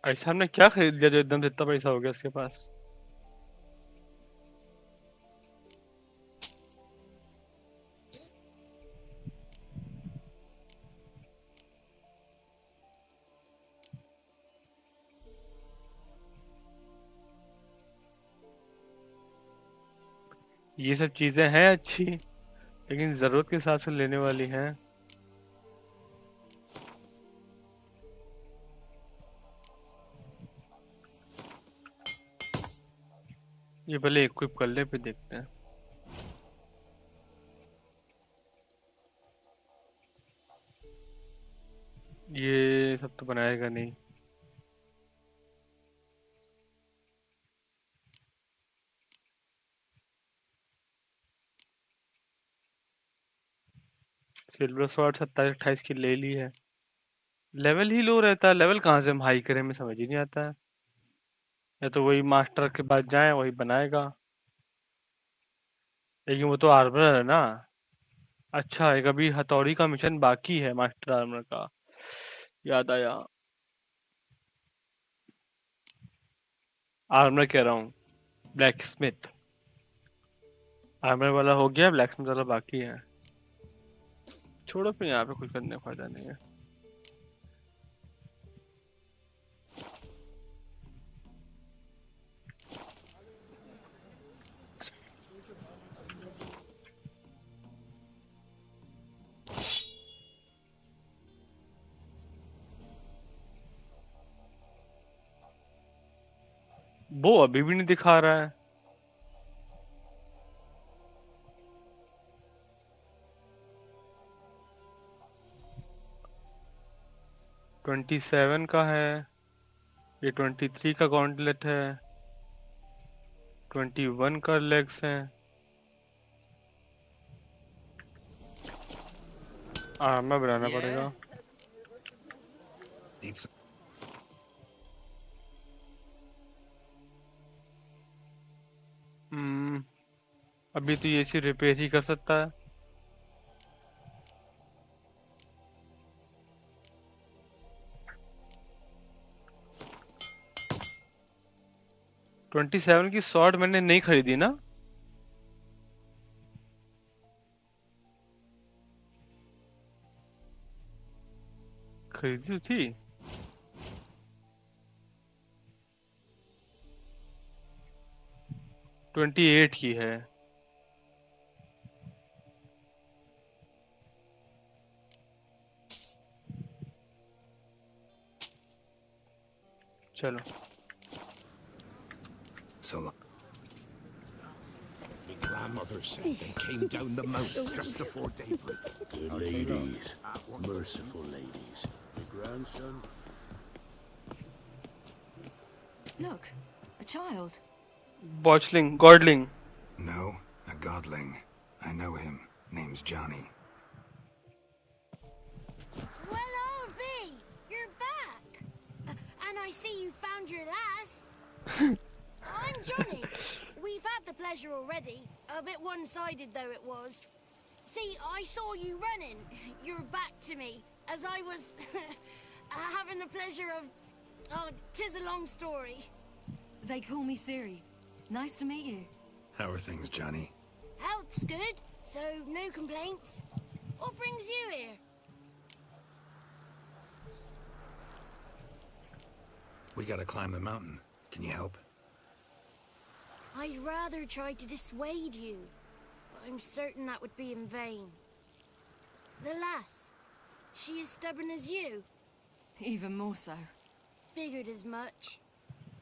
ऐसा हमने क्या खरीद लिया जो एकदम से इतना पैसा हो गया इसके पास? ये सब चीजें हैं अच्छी, लेकिन जरूरत के हिसाब से लेने वाली हैं। ये पहले इक्विप कर ले, फिर देखते हैं। ये सब तो बनाएगा नहीं। सिल्वर स्वॉर्ड 27-28 की ले ली है। लेवल ही लो रहता है, लेवल कहाँ से हम हाई करें, में समझ ही नहीं आता है। या तो वही मास्टर के पास जाए, वही बनाएगा। लेकिन वो तो आर्मर है ना। अच्छा, एक अभी हथौड़ी का मिशन बाकी है मास्टर आर्मर का, याद आया। आर्मर कह रहा हूँ, ब्लैक स्मिथ। आर्मर वाला हो गया, ब्लैक स्मिथ वाला बाकी है। छोड़ो, फिर यहाँ पे कुछ करने का फायदा नहीं है। वो अभी भी नहीं दिखा रहा है। ट्वेंटी 27 का है, ये 23 का गॉन्टलेट है, 21 का लेग्स है। आर्मर बनाना पड़ेगा। अभी तो ये सिर्फ रिपेयर ही कर सकता है। ट्वेंटी 27 की शॉर्ट मैंने नहीं खरीदी ना। खरीदी तो थी। ट्वेंटी 28 की है। चलो। So my grandmother said they came down the mountain just before daybreak. Good ladies, merciful ladies. Your grandson? Look, a child. Botchling, Godling. No, a godling. I know him. Name's Johnny. Well, O.B., you're back. And I see you found your lass. I'm Johnny. We've had the pleasure already. A bit one-sided, though it was. See, I saw you running. Your back to me, as I was having the pleasure of... Oh, 'tis a long story. They call me Siri. Nice to meet you. How are things, Johnny? Health's good, so no complaints. What brings you here? We gotta climb the mountain. Can you help? I'd rather try to dissuade you, but I'm certain that would be in vain. The lass, she as stubborn as you? Even more so. Figured as much.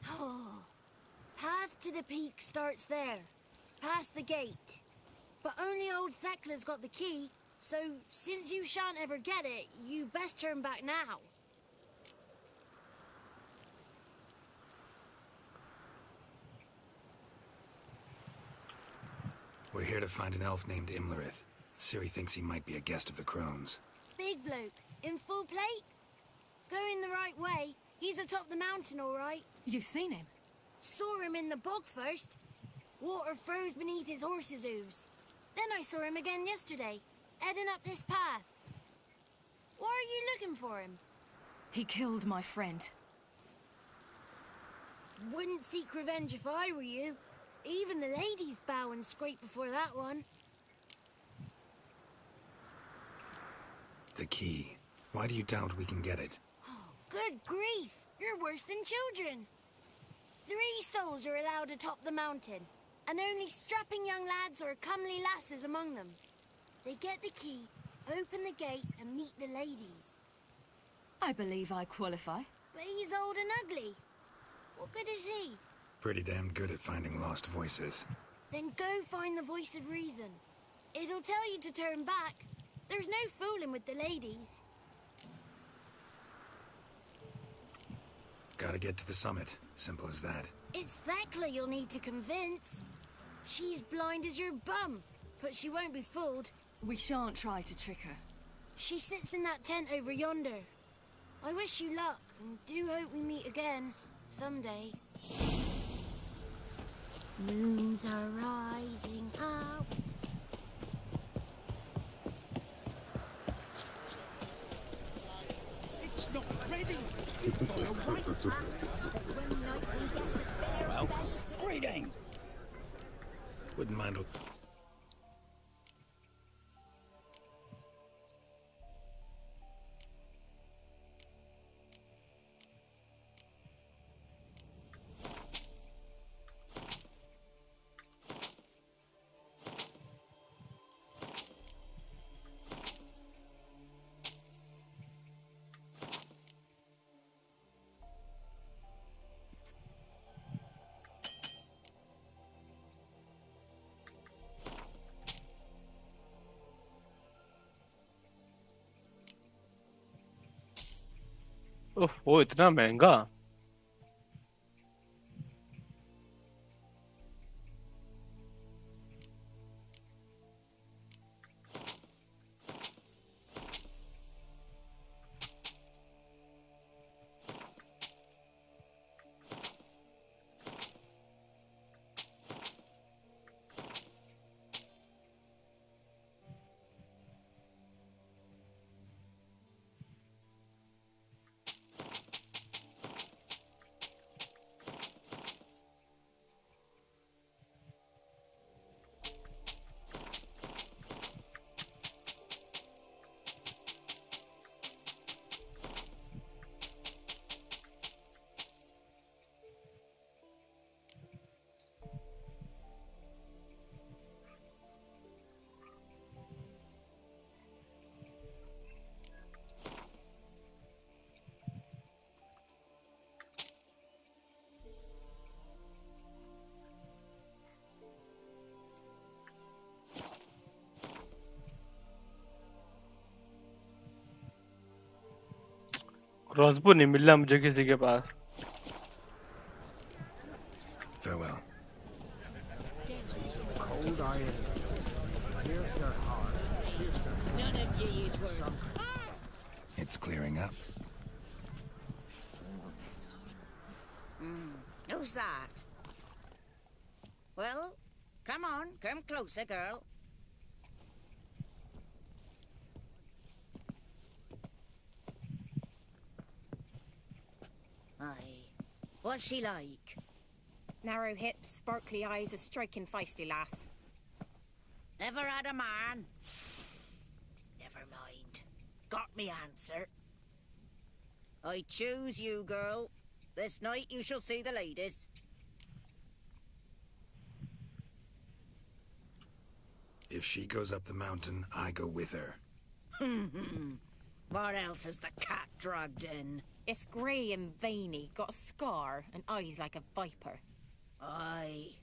Oh, path to the peak starts there, past the gate. But only old Thekla's got the key, so since you shan't ever get it, you best turn back now. We're here to find an elf named Imlerith. Ciri thinks he might be a guest of the Crones. Big bloke, in full plate? Going the right way. He's atop the mountain, all right. You've seen him? Saw him in the bog first. Water froze beneath his horse's hooves. Then I saw him again yesterday, heading up this path. Why are you looking for him? He killed my friend. Wouldn't seek revenge if I were you. Even the ladies bow and scrape before that one. The key. Why do you doubt we can get it? Good grief! You're worse than children. 3 souls are allowed atop the mountain, and only strapping young lads or comely lasses among them. They get the key, open the gate, and meet the ladies. I believe I qualify. But he's old and ugly. What good is he? Pretty damn good at finding lost voices. Then go find the voice of reason. It'll tell you to turn back. There's no fooling with the ladies. Gotta get to the summit. Simple as that. It's Thekla you'll need to convince. She's blind as your bum, but she won't be fooled. We shan't try to trick her. She sits in that tent over yonder. I wish you luck, and do hope we meet again, someday. Moons are rising up. It's not ready. Well, greeting. Wouldn't mind a... ओह वो इतना महंगा crossbow नहीं मिला मुझे किसी के पास Farewell. None of ye is worth. It's clearing up. Who's that? Well, come on, come closer, girl. Aye. What's she like? Narrow hips, sparkly eyes, a striking feisty lass. Never had a man? Never mind. Got me answer. I choose you, girl. This night you shall see the ladies. If she goes up the mountain, I go with her. What else has the cat dragged in? It's grey and veiny, got a scar, and eyes like a viper. Aye.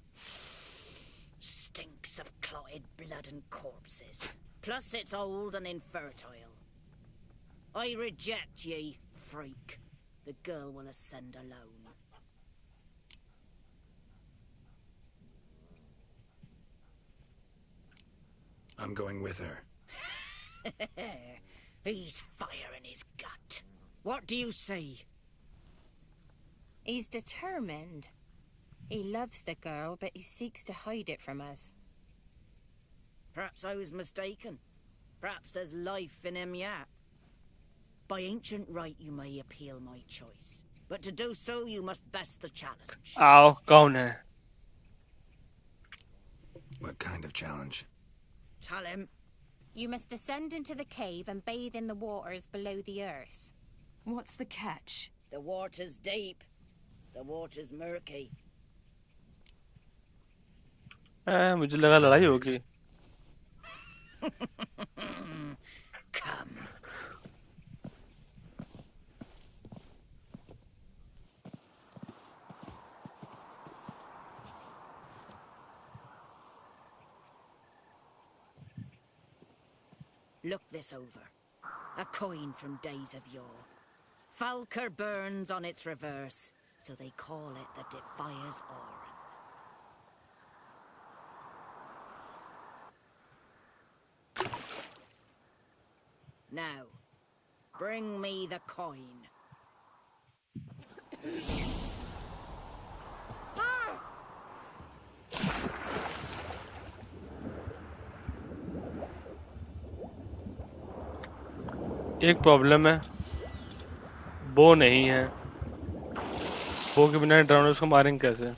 Stinks of clotted blood and corpses. Plus it's old and infertile. I reject ye, freak. The girl will ascend alone. I'm going with her. He's fire in his gut. What do you say? He's determined. He loves the girl, but he seeks to hide it from us. Perhaps I was mistaken. Perhaps there's life in him yet. By ancient right you may appeal my choice. But to do so you must best the challenge. आओ कौन है? What kind of challenge? Tell him. You must descend into the cave and bathe in the waters below the earth. What's the catch? The water's deep. The water's murky. मुझे लगा लड़ाई होगी. Come. Look this over. A coin from days of yore. Falker burns on its reverse, so they call it the Defier's Oran. Now, bring me the coin. एक problem है, बो नहीं है. बो के बिना ड्रोनर्स को मारेंगे कैसे?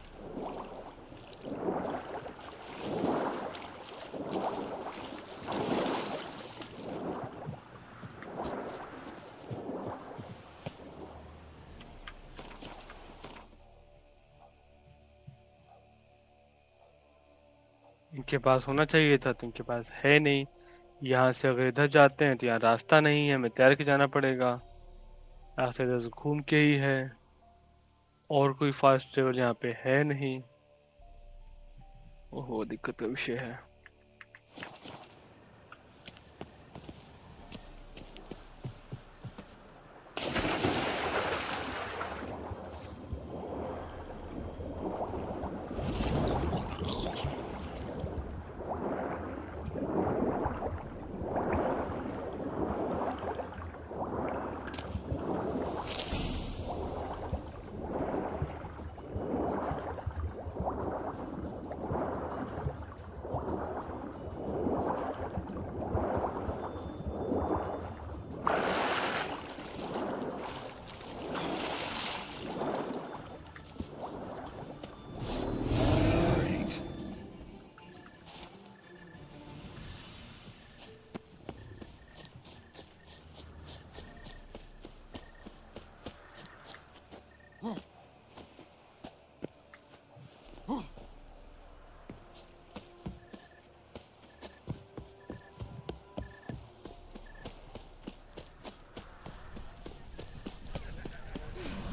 इनके पास होना चाहिए था, तो इनके पास है नहीं. यहाँ से अगर इधर जाते हैं तो यहाँ रास्ता नहीं है, हमें तैर के जाना पड़ेगा. रास्ता इधर से घूम के ही है, और कोई फास्ट ट्रेवल यहाँ पे है नहीं. ओहो, दिक्कत का विषय है.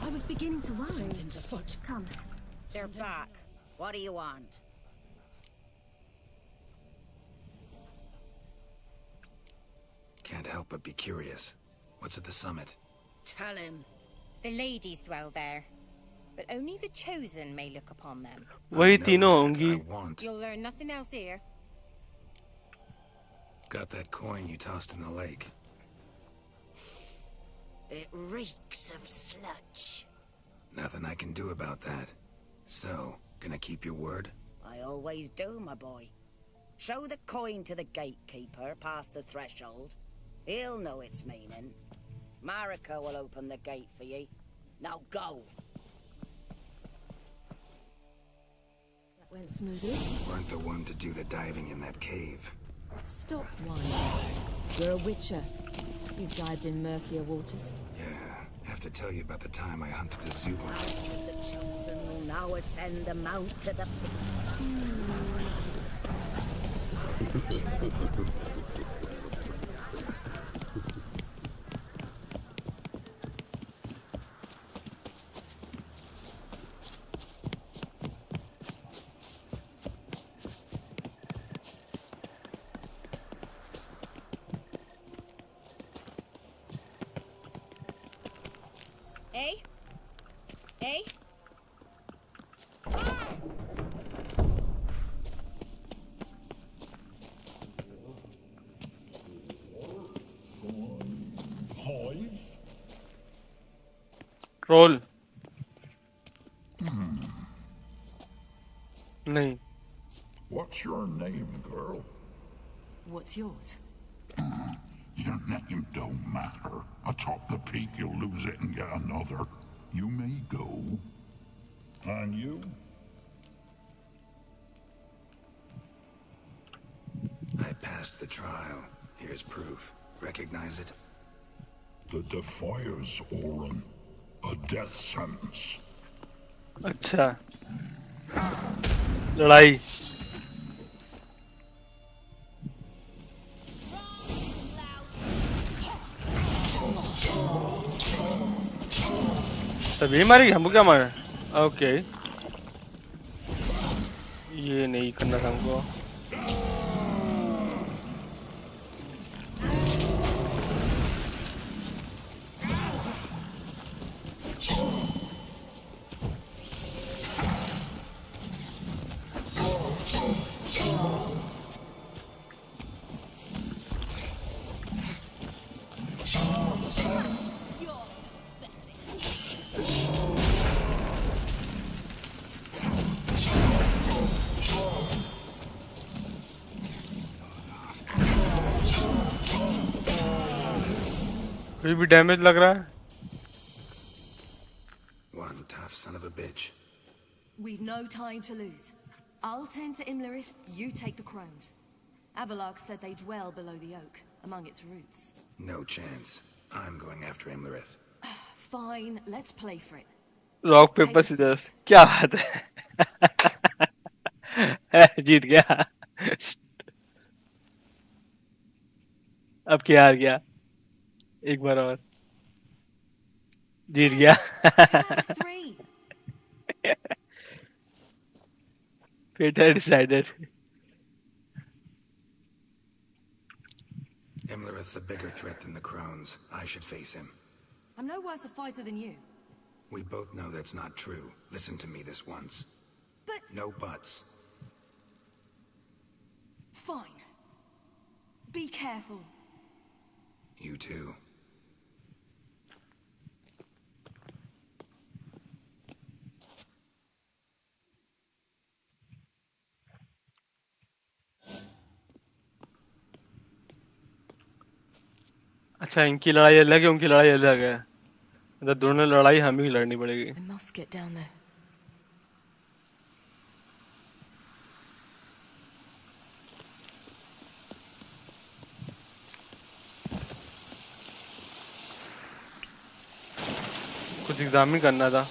I was beginning to worry. Something's afoot. Come. They're back. What do you want? Can't help but be curious. What's at the summit? Tell him. The ladies dwell there, but only the chosen may look upon them. वही तीनों होंगी. You'll learn nothing else here. Got that coin you tossed in the lake. It reeks of sludge. Nothing I can do about that. So, gonna keep your word? I always do, my boy. Show the coin to the gatekeeper past the threshold. He'll know its meaning. Marika will open the gate for ye. Now go. That went smoothly. Weren't the one to do the diving in that cave. Stop whining. You're a witcher. You've dived in murkier waters. Yeah, have to tell you about the time I hunted a zoo. The chosen will now ascend the mount to the Hey? Hey? Roll नहीं. What's your name, girl? What's yours? Your name don't matter. Atop the peak, you'll lose it and get another. You may go. And you? I passed the trial. Here's proof. Recognize it? The Defier's Orin. A death sentence. अच्छा. लड़ाई. सभी मारी हमको क्या मारा? Okay. ये नहीं करना था हमको. फिर भी डैमेज लग रहा है. One tough son of a bitch. We've no time to lose. I'll tend to Imlerith, you take the crones. Avalok said they dwell below the oak, among its roots. No chance. I'm going after Imlerith. Fine, let's play for it. Rock paper scissors. क्या बात है. जीत गया. अब क्या हार गया. एक बार और. जीत गया. Fate had decided. Imlerith's a bigger threat than the crones. I should face him. I'm no worse a fighter than you. We both know that's not true. Listen to me this once. But... No buts. Fine. Be careful. You too. अच्छा इनकी लड़ाई अलग है उनकी लड़ाई अलग है. मतलब दोनों लड़ाई हमें ही लड़नी पड़ेगी. I must get down there. कुछ एग्जाम ही करना था.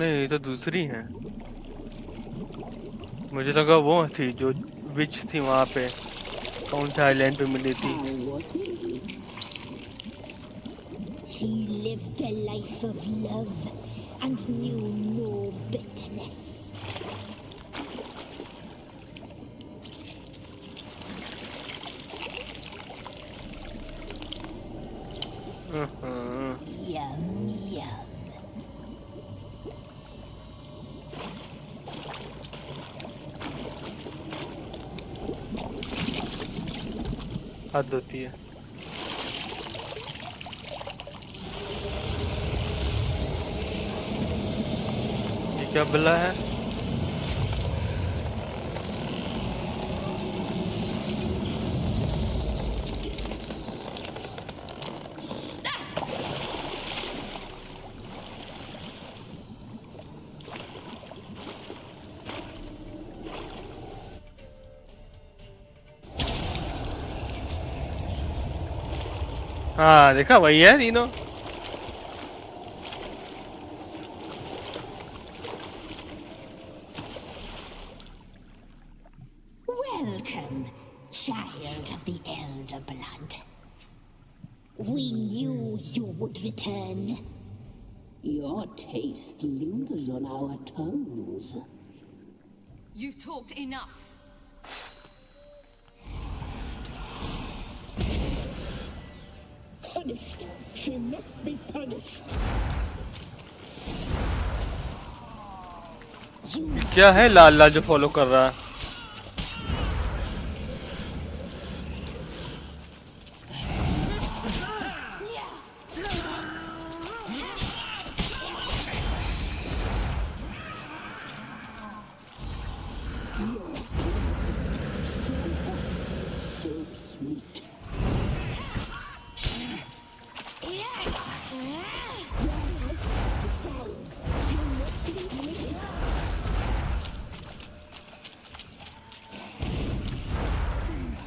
नहीं तो दूसरी है. मुझे लगा वो थी जो विच थी वहाँ पे. कौन से आइलैंड पे मिली थी. He lived a life of love and knew no bitterness. Yum, yum. हद होती है। ये क्या बला है? हाँ देखा वही है तीनों। Welcome, child of the elder blood. We knew you would return. Your taste lingers on our tongues. You've talked enough. Punished. She must be punished. क्या है लाल लाल जो फॉलो कर रहा है?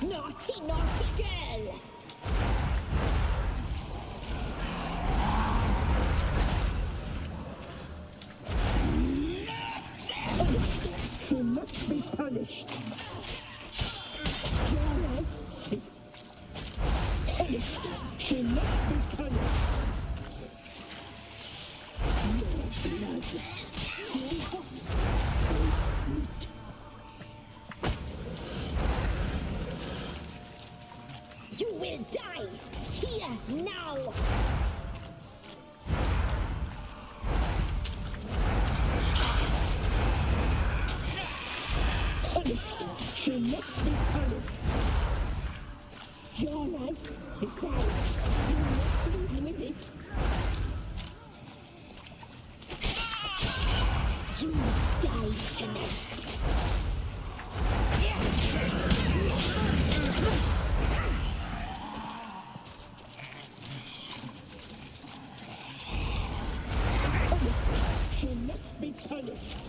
Naughty, naughty girl! She must be punished. Punished. She must be punished. Your blood. You will die here now! Punished. She must be punished. Your life is ours. You must live with it. You die tonight! She must be punished.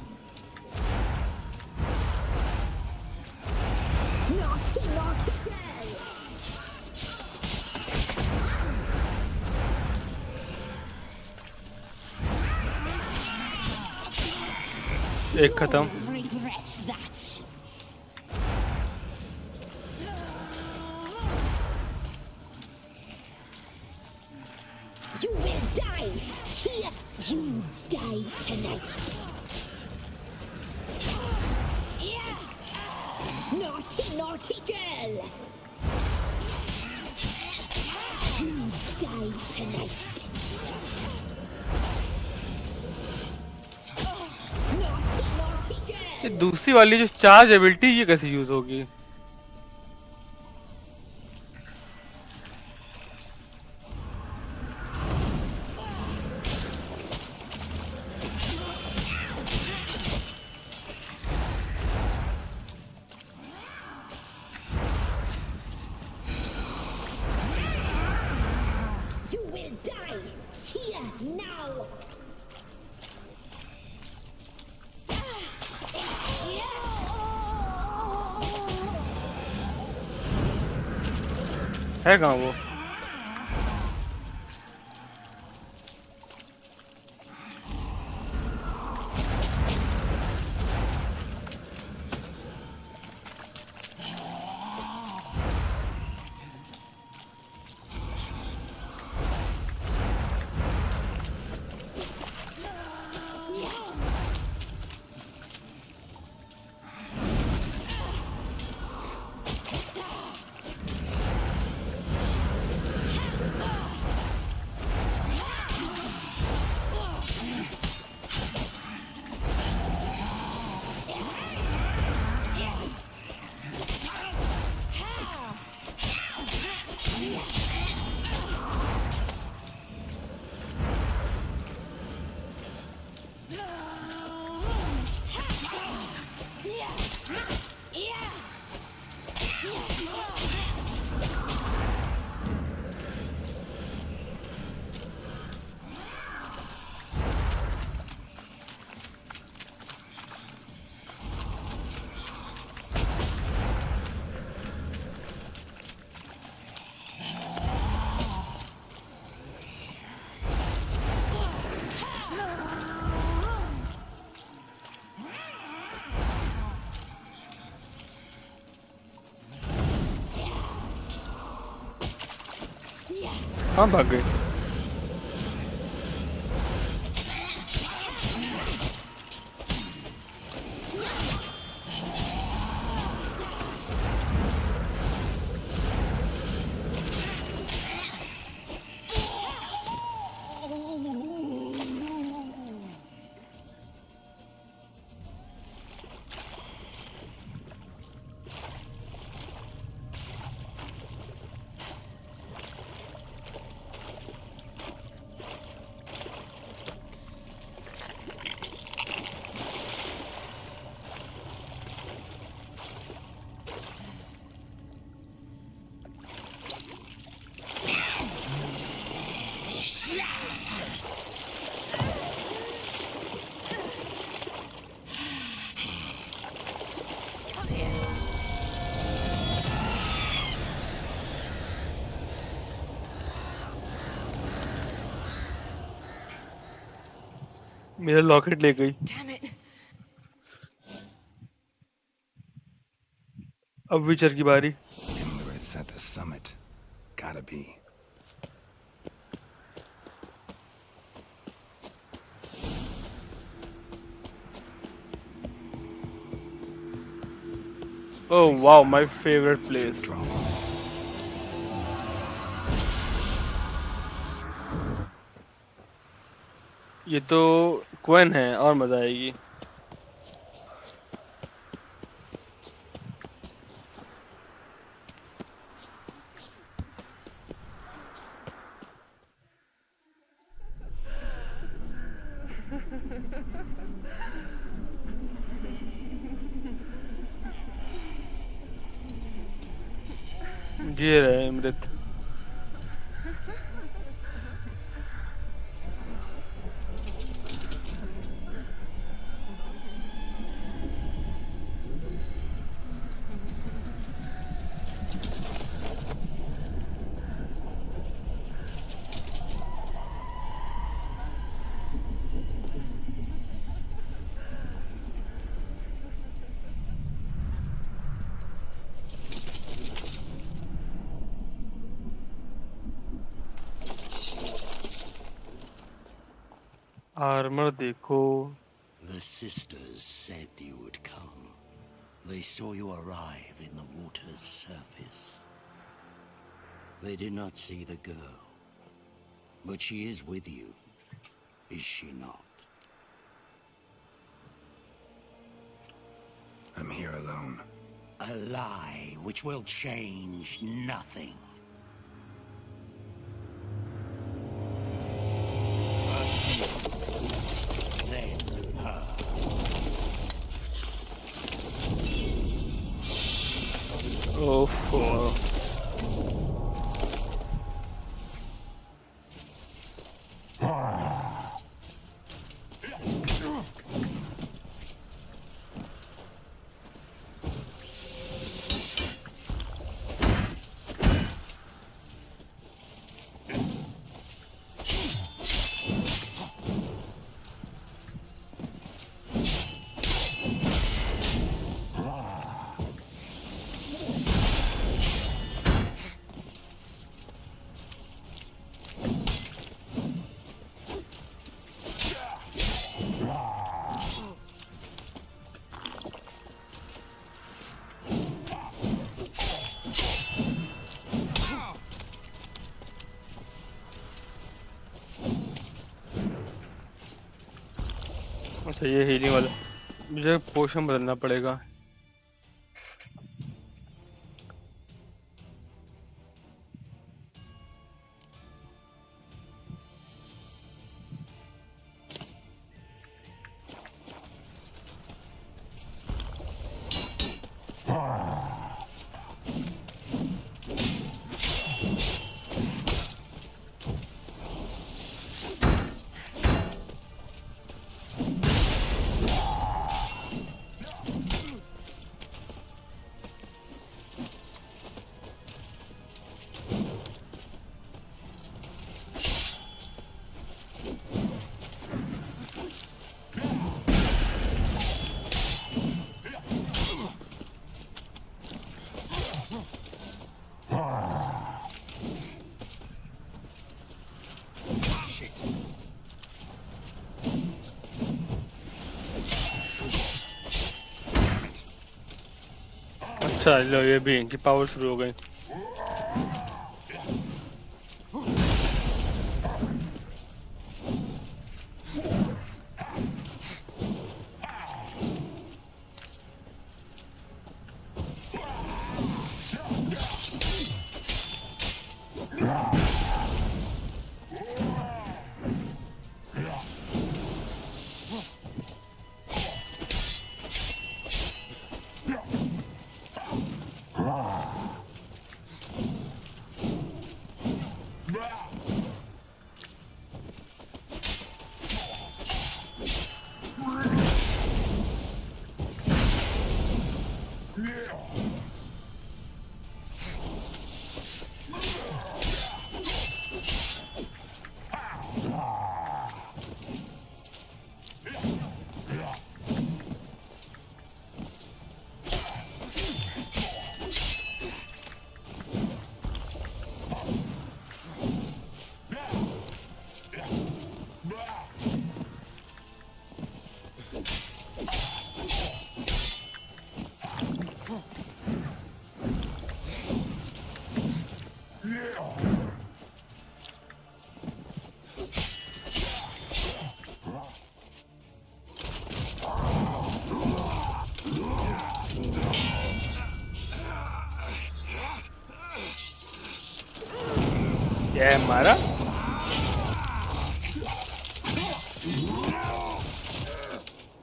Naughty, naughty girl! एक खत्म। Regret that. You will die here. You die tonight. Naughty, naughty girl. You die tonight. Naughty, naughty girl. ये दूसरी वाली जो charge ability ये कैसे use होगी? You will die here now. है कहाँ वो? कहाँ भाग गए? मेरा लॉकेट ले गई। अब विचर की बारी। It's at the summit. Gotta be. Oh wow, my favorite place. ये तो क्वेन है और मजा आएगी। जी रहे अमृत। आर्मर देखो। The sisters said you would come. They saw you arrive in the water's surface. They did not see the girl. But she is with you, is she not? I'm here alone. A lie which will change nothing. First you, then her. Oh. अच्छा ये healing वाला, मुझे पोशन बदलना पड़ेगा। अच्छा लो ये भी इनकी पावर शुरू हो गई. Yeah, Mara.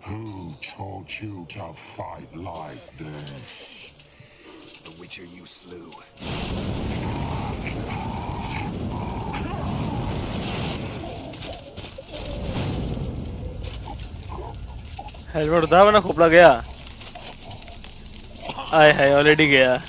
Who taught you to fight like this? The Witcher you slew. Helmet उठा वरना खोपड़ा गया. आय हाय ऑलरेडी गया.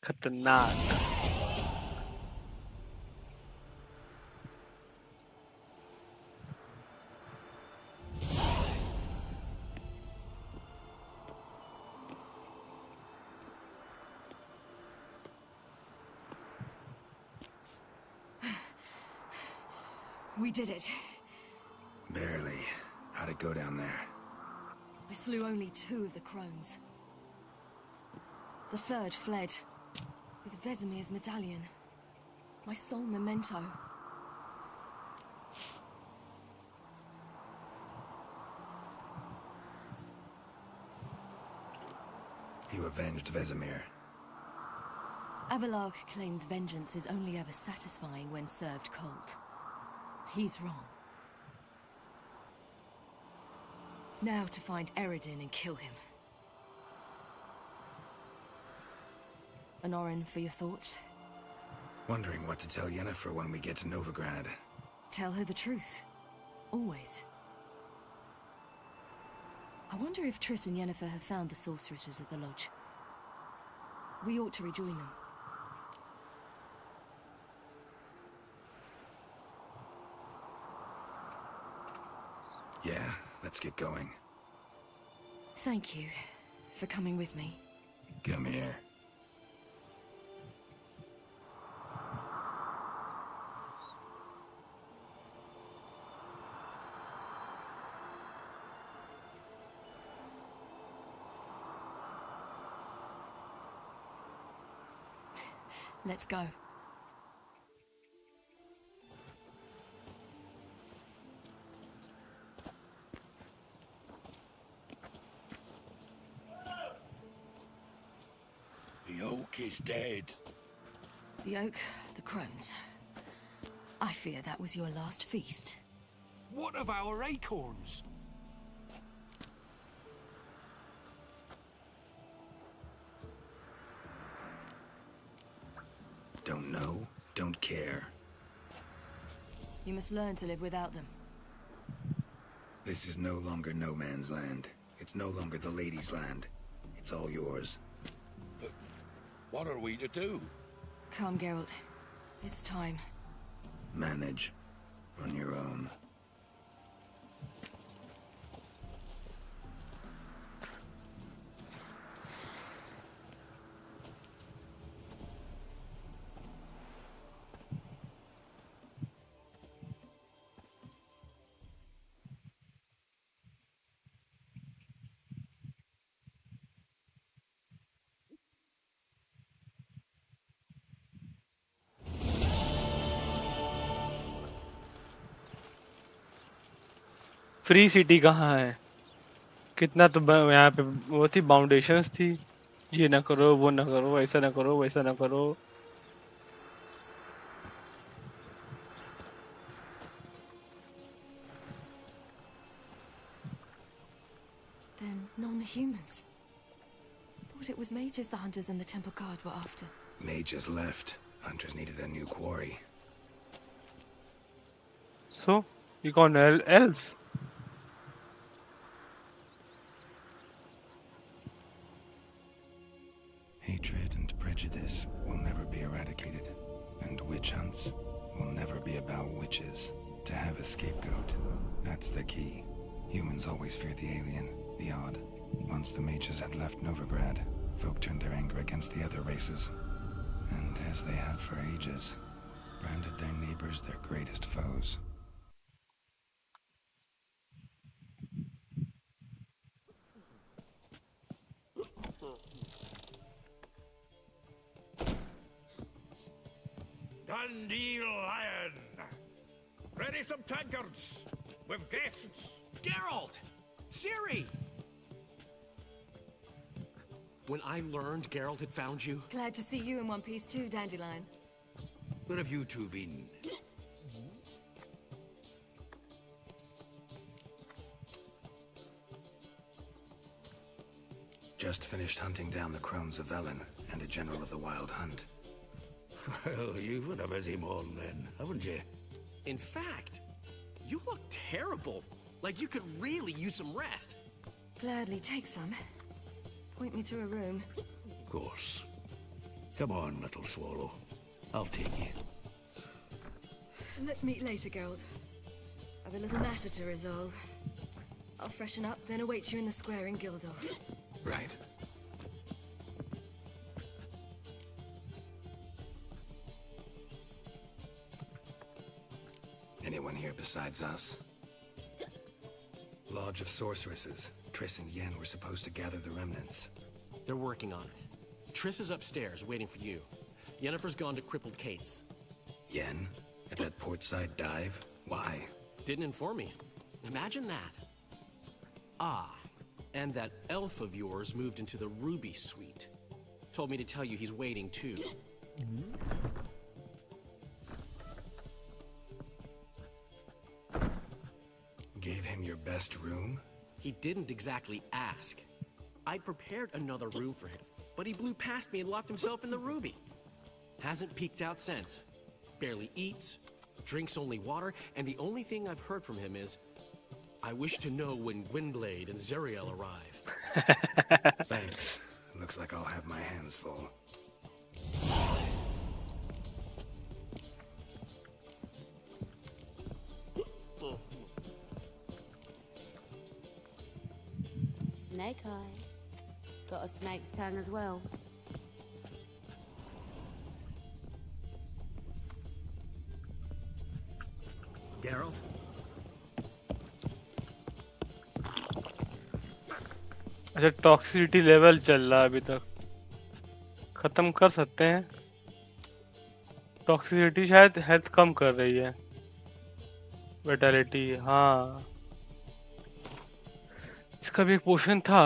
खतरनाक. We did it. Barely. How'd it go down there? I slew only 2 of the crones. The third fled, with Vesemir's medallion. My sole memento. You avenged Vesemir. Avalarch claims vengeance is only ever satisfying when served cold. He's wrong. Now to find Eredin and kill him. Honorin, for your thoughts? Wondering what to tell Yennefer when we get to Novigrad. Tell her the truth. Always. I wonder if Triss and Yennefer have found the sorceresses at the lodge. We ought to rejoin them. Yeah, let's get going. Thank you for coming with me. Come here. Let's go. The oak is dead. The oak, the crones. I fear that was your last feast. What of our acorns? Don't know, don't care. You must learn to live without them. This is no longer no man's land. It's no longer the lady's land. It's all yours. But what are we to do? Come, Geralt. It's time. Manage on your own. Free city कहाँ है? कितना तो यहाँ पे वो थी, बाउंडेशंस थी, ये ना करो, वो ना करो, ऐसा ना करो, वैसा ना करो. Then non-humans. Thought it was mages the hunters and the temple guard were after. Mages left. Hunters needed a new quarry. So you gone elves? Hatred and prejudice will never be eradicated, and witch hunts will never be about witches. To have a scapegoat, that's the key. Humans always fear the alien, the odd. Once the mages had left Novigrad, folk turned their anger against the other races. And as they have for ages, branded their neighbors their greatest foes. Dundee Lion! Ready some tankards! With guests! Geralt! Ciri! When I learned Geralt had found you... Glad to see you in one piece too, Dandelion. Where have you two been? Just finished hunting down the crones of Velen and a general of the Wild Hunt. Well, you've had a busy morning then, haven't you? In fact, you look terrible. Like you could really use some rest. Gladly take some. Point me to a room. Of course. Come on, little swallow. I'll take you. Let's meet later, Geralt. I've a little matter to resolve. I'll freshen up, then await you in the square in Gildorf. Right. Anyone here besides us? Lodge of Sorceresses. Triss and Yen were supposed to gather the remnants. They're working on it. Triss is upstairs, waiting for you. Yennefer's gone to Crippled Kate's. Yen? At that portside dive? Why? Didn't inform me. Imagine that. Ah, and that elf of yours moved into the Ruby Suite. Told me to tell you he's waiting too. Gave him your best room? He didn't exactly ask. I'd prepared another room for him, but he blew past me and locked himself in the Ruby. Hasn't peeked out since. Barely eats, drinks only water, and the only thing I've heard from him is, I wish to know when Gwynblade and Zeriel arrive. Thanks. Looks like I'll have my hands full. Snake eyes. Got a snake's tongue as well. Geralt? अच्छा, toxicity level चल रहा है अभी तक. खत्म कर सकते हैं. टॉक्सिसिटी शायद हेल्थ कम कर रही है. विटैलिटी, हाँ. इसका भी एक पोशन था.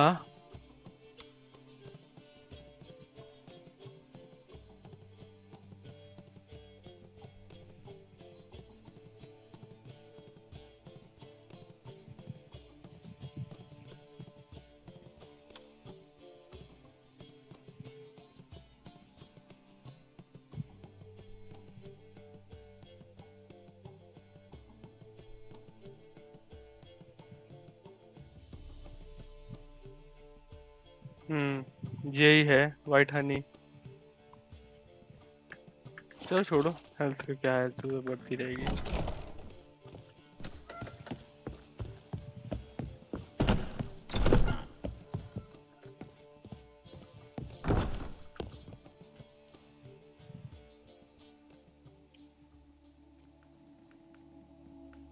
यही है वाइट हनी। चलो छोड़ो, हेल्थ का क्या है, तो बढ़ती रहेगी।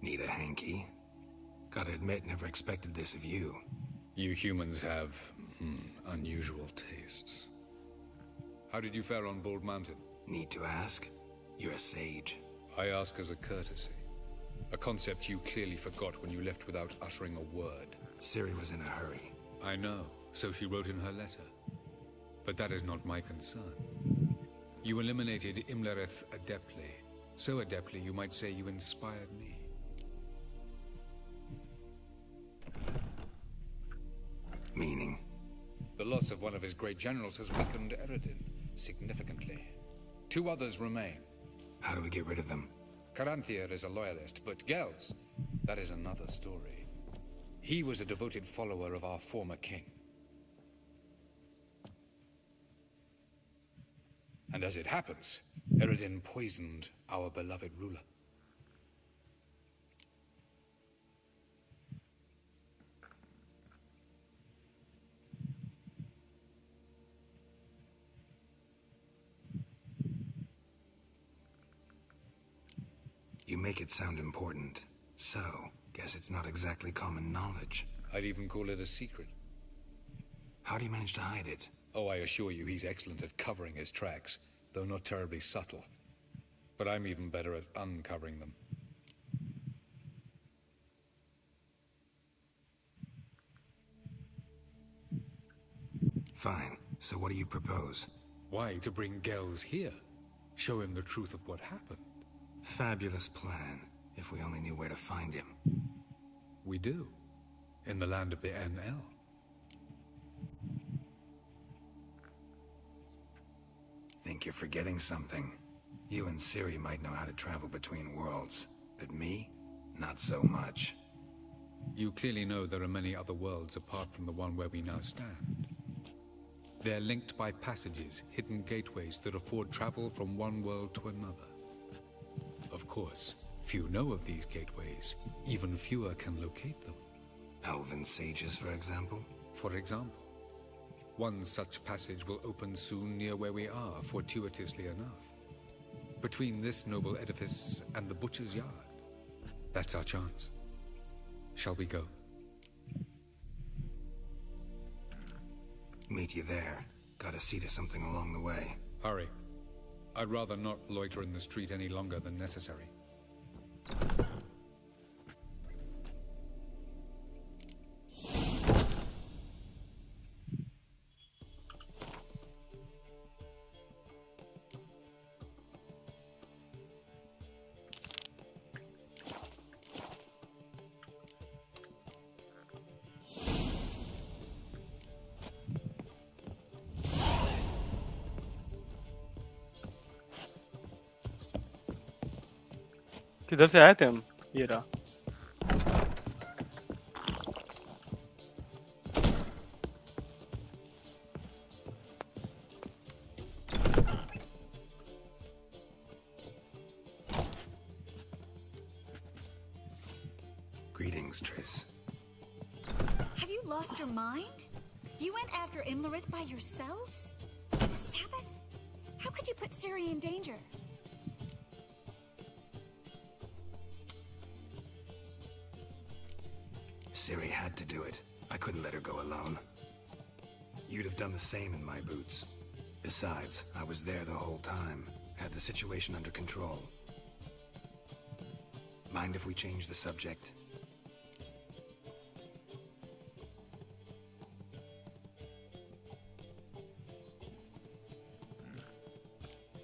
Need a hanky? Gotta admit, never expected this of you. You humans have unusual tastes. How did you fare on Bald Mountain? Need to ask? You're a sage. I ask as a courtesy. A concept you clearly forgot when you left without uttering a word. Siri was in a hurry. I know, so she wrote in her letter. But that is not my concern. You eliminated Imlerith adeptly. So adeptly, you might say you inspired me. Meaning? The loss of one of his great generals has weakened Eredin significantly. 2 others remain. How do we get rid of them? Caranthier is a loyalist, but Gels, that is another story. He was a devoted follower of our former king. And as it happens, Eredin poisoned our beloved ruler. You make it sound important. So, guess it's not exactly common knowledge. I'd even call it a secret. How do you manage to hide it? Oh, I assure you he's excellent at covering his tracks, though not terribly subtle. But I'm even better at uncovering them. Fine. So what do you propose? Why, to bring Gels here. Show him the truth of what happened. Fabulous plan, if we only knew where to find him. We do. In the land of the NL. Think you're forgetting something. You and Siri might know how to travel between worlds, but me? Not so much. You clearly know there are many other worlds apart from the one where we now stand. They're linked by passages, hidden gateways that afford travel from one world to another. Of course, few know of these gateways. Even fewer can locate them. Elven sages, for example? For example. One such passage will open soon near where we are, fortuitously enough. Between this noble edifice and the butcher's yard. That's our chance. Shall we go? Meet you there. Gotta see to something along the way. Hurry. I'd rather not loiter in the street any longer than necessary. किधर से आए थे हम? ये रहा। Greetings, Triss. Have you lost your mind? You went after Imlerith by yourselves? The Sabbath? How could you put Ciri in danger? Ciri had to do it. I couldn't let her go alone. You'd have done the same in my boots. Besides, I was there the whole time. Had the situation under control. Mind if we change the subject?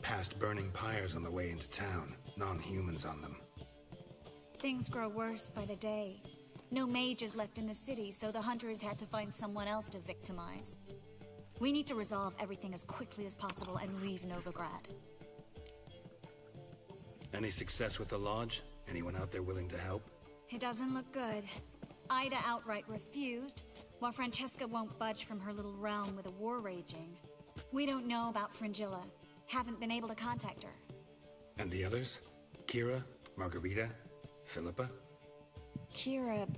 Past burning pyres on the way into town. Non-humans on them. Things grow worse by the day. No mages left in the city, so the hunters had to find someone else to victimize. We need to resolve everything as quickly as possible and leave Novigrad. Any success with the lodge? Anyone out there willing to help? It doesn't look good. Ida outright refused, while Francesca won't budge from her little realm with a war raging. We don't know about Fringilla. Haven't been able to contact her. And the others? Kira, Margarita, Philippa? Kira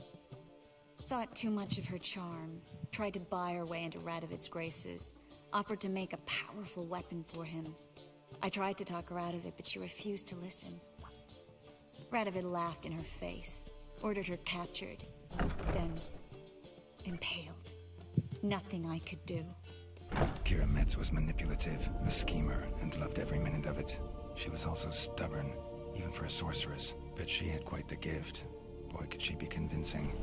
thought too much of her charm, tried to buy her way into Radovid's graces, offered to make a powerful weapon for him. I tried to talk her out of it, but she refused to listen. Radovid laughed in her face, ordered her captured, then impaled. Nothing I could do. Kira Metz was manipulative, a schemer, and loved every minute of it. She was also stubborn, even for a sorceress, but she had quite the gift. Boy, could she be convincing.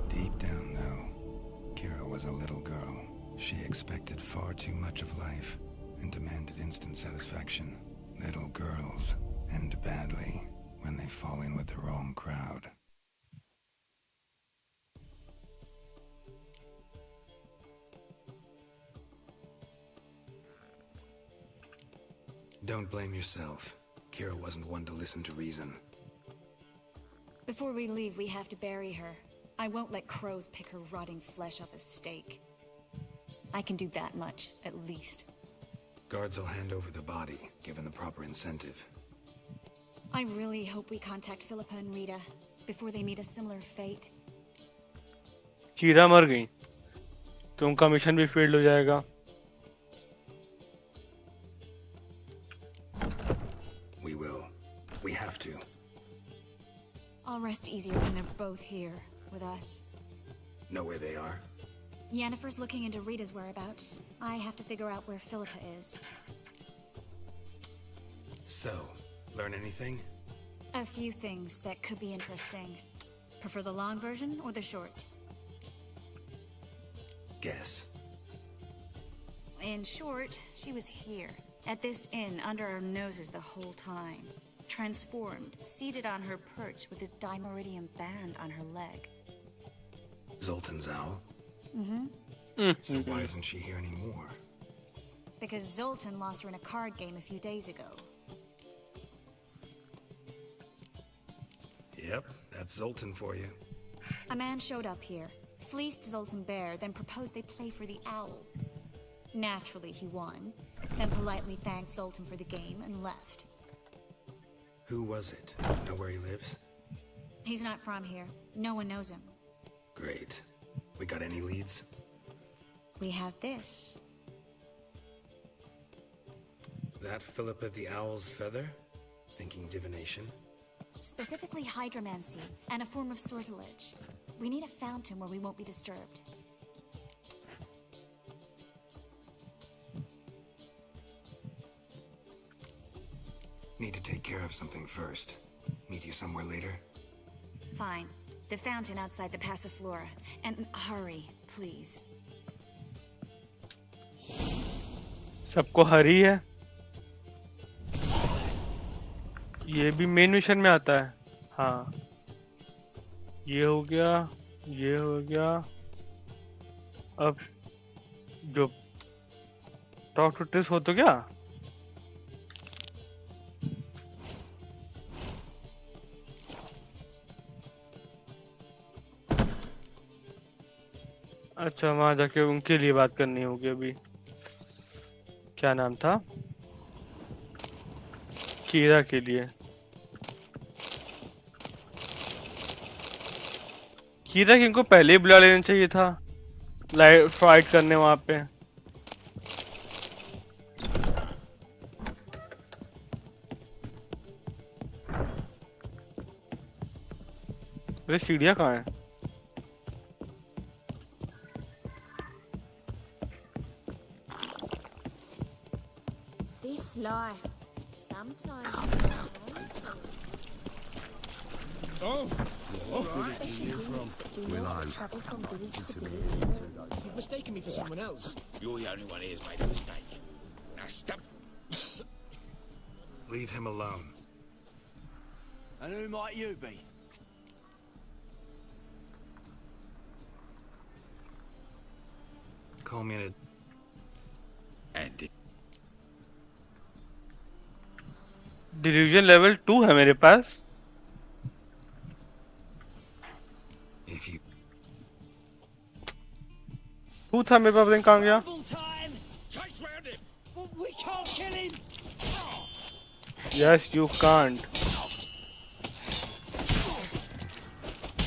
Deep down, though, Kira was a little girl. She expected far too much of life and demanded instant satisfaction. Little girls end badly when they fall in with the wrong crowd. Don't blame yourself. Kira wasn't one to listen to reason. Before we leave, we have to bury her. I won't let crows pick her rotting flesh off a stake. I can do that much, at least. Guards will hand over the body, given the proper incentive. I really hope we contact Philippa and Rita before they meet a similar fate. कीरा मर गई तो उनका mission भी failed हो जाएगा. We will. We have to. I'll rest easier when they're both here with us. Know where they are? Yennefer's looking into Rita's whereabouts. I have to figure out where Philippa is. So, learn anything? A few things that could be interesting. Prefer the long version or the short? Guess. In short, she was here, at this inn, under our noses the whole time. Transformed, seated on her perch with a dimeridium band on her leg. Zoltan's owl? Mm-hmm. So why isn't she here anymore? Because Zoltan lost her in a card game a few days ago. Yep, that's Zoltan for you. A man showed up here, fleeced Zoltan bare, then proposed they play for the owl. Naturally, he won, then politely thanked Zoltan for the game and left. Who was it? Know where he lives? He's not from here. No one knows him. Great. We got any leads? We have this. That Philippa the Owl's feather? Thinking divination? Specifically hydromancy, and a form of sortilege. We need a fountain where we won't be disturbed. Need to take care of something first. Meet you somewhere later? Fine. The fountain outside the Passiflora. And hurry, please. सबको हरी है. ये भी main mission में आता है. हाँ. ये हो गया. ये हो गया. अब जो टॉक टू ट्रिस हो तो क्या? अच्छा वहां जाके उनके लिए बात करनी होगी अभी. क्या नाम था? कीरा के लिए. कीरा कि इनको पहले ही बुला लेना चाहिए था लाइव फाइट करने वहां पे. अरे सीढ़ियाँ कहाँ है? This life, sometimes. Oh, all right. Travel from village to village. You've mistaken me for someone else. You're the only one here's made a mistake. Now stop. Leave him alone. And who might you be? Call me in Andy. Delusion level 2 है मेरे पास. If you Who था मेरे पास पता नहीं कहाँ गया? Chase round him. We can't kill him. Yes, you can't.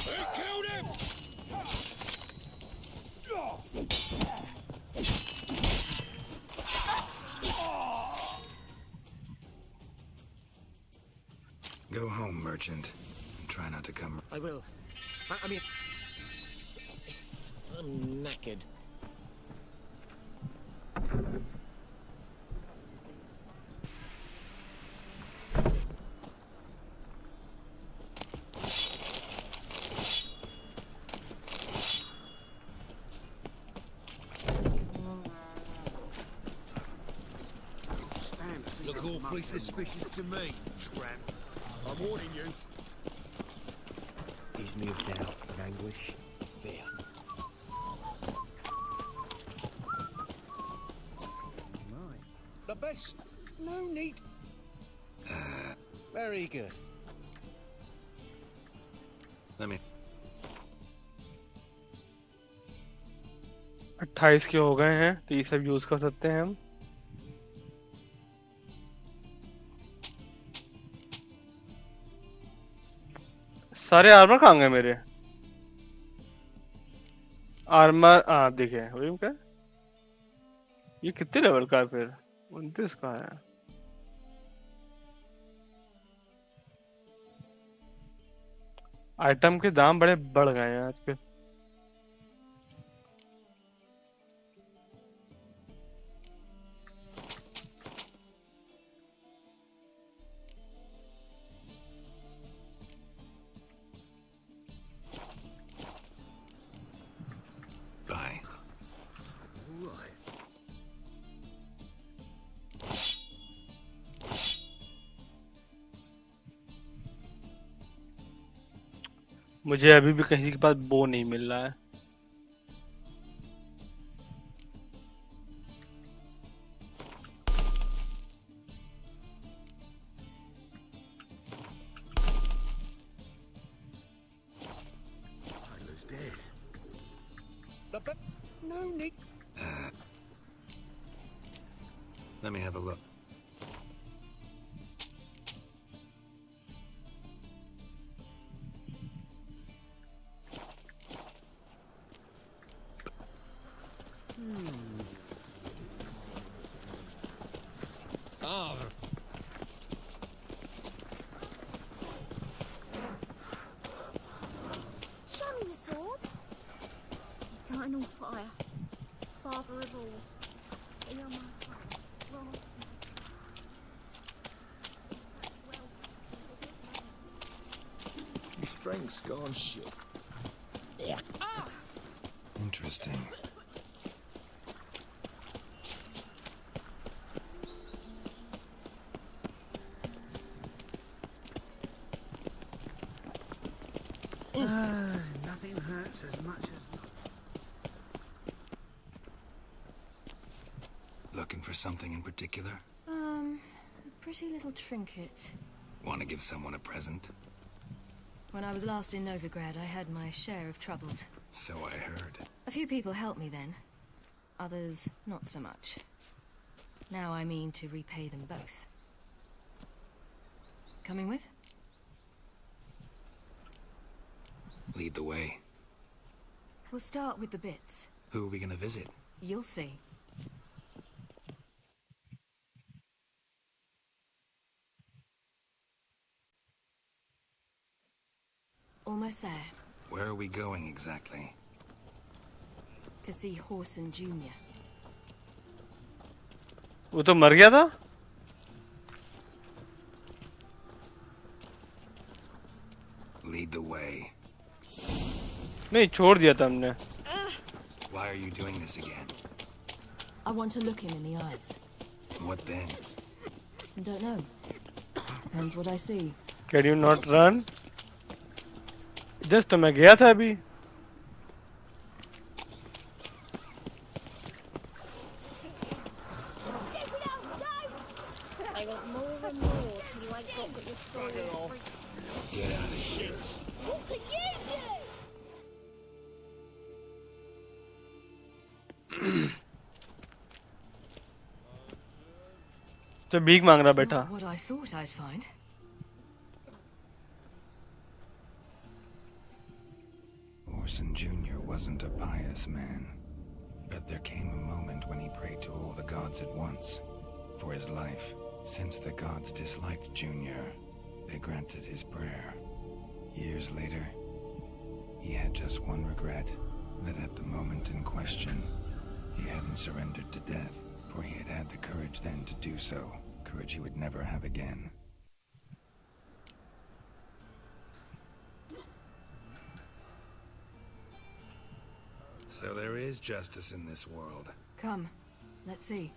We killed him. Go home, merchant, and try not to come. I will. I mean, I'm knackered. Look awfully suspicious to me, tramp. I'm warning you. Gives me of doubt, of anguish, of fear. Right. The best. No need. Very good. Let me. 28 के हो गए हैं तो ये सब use कर सकते हैं हम। सारे आर्मर कहाँ गए मेरे? आर्मर दिखे वही क्या? ये कितने लेवल का है फिर? 29 का है। आइटम के दाम बड़े बढ़ गए हैं आजकल। Bye. मुझे अभी भी कहीं के पास बो नहीं मिल रहा है। No need. Let me have a look. Oh. Show me the sword. Eternal fire, father of all. You're my wrong. Your strength's gone shit. Yeah. Interesting. Nothing hurts as much as... Looking for something in particular? A pretty little trinket. Want to give someone a present? When I was last in Novigrad, I had my share of troubles. So I heard. A few people helped me then. Others, not so much. Now I mean to repay them both. Coming with? Lead the way. We'll start with the bits. Who are we gonna visit? You'll see. Almost there. Where are we going exactly? To see Horson Jr. वो तो मर गया था? Lead the way. नहीं छोड़ दिया था हमने। Why are you doing this again? I want to look him in the eyes. What then? Don't know. Depends what I see. Can you not run? Just तो मैं गया था अभी। I want more and more till I got what the story of. Get out of here. What can you do? तो भीख मांग रहा बैठा. Not what I thought I'd find. Orson Jr. wasn't a pious man, but there came a moment when he prayed to all the gods at once for his life. Since the gods disliked Jr., they granted his prayer. Years later, he had just one regret, that at the moment in question, he hadn't surrendered to death, for he had had the courage then to do so, courage he would never have again. So there is justice in this world. Come, let's see.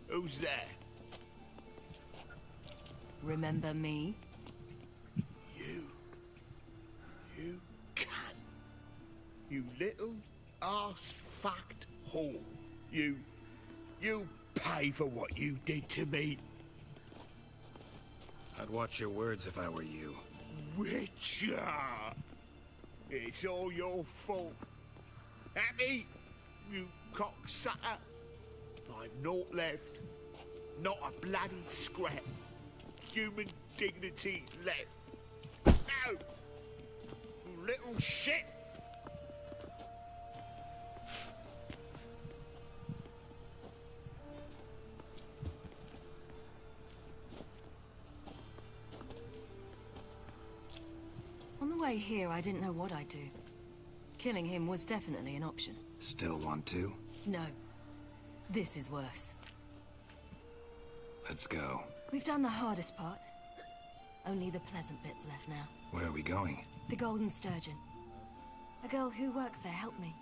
Who's there? Remember me? You can. You little ass-fucked whore. You pay for what you did to me. I'd watch your words if I were you. Witcher! It's all your fault. Happy, you cocksucker. I've naught left. Not a bloody scrap. Human dignity left. No! Little shit! On the way here, I didn't know what I'd do. Killing him was definitely an option. Still want to? No. This is worse. Let's go. We've done the hardest part. Only the pleasant bits left now. Where are we going? The Golden Sturgeon. A girl who works there helped me.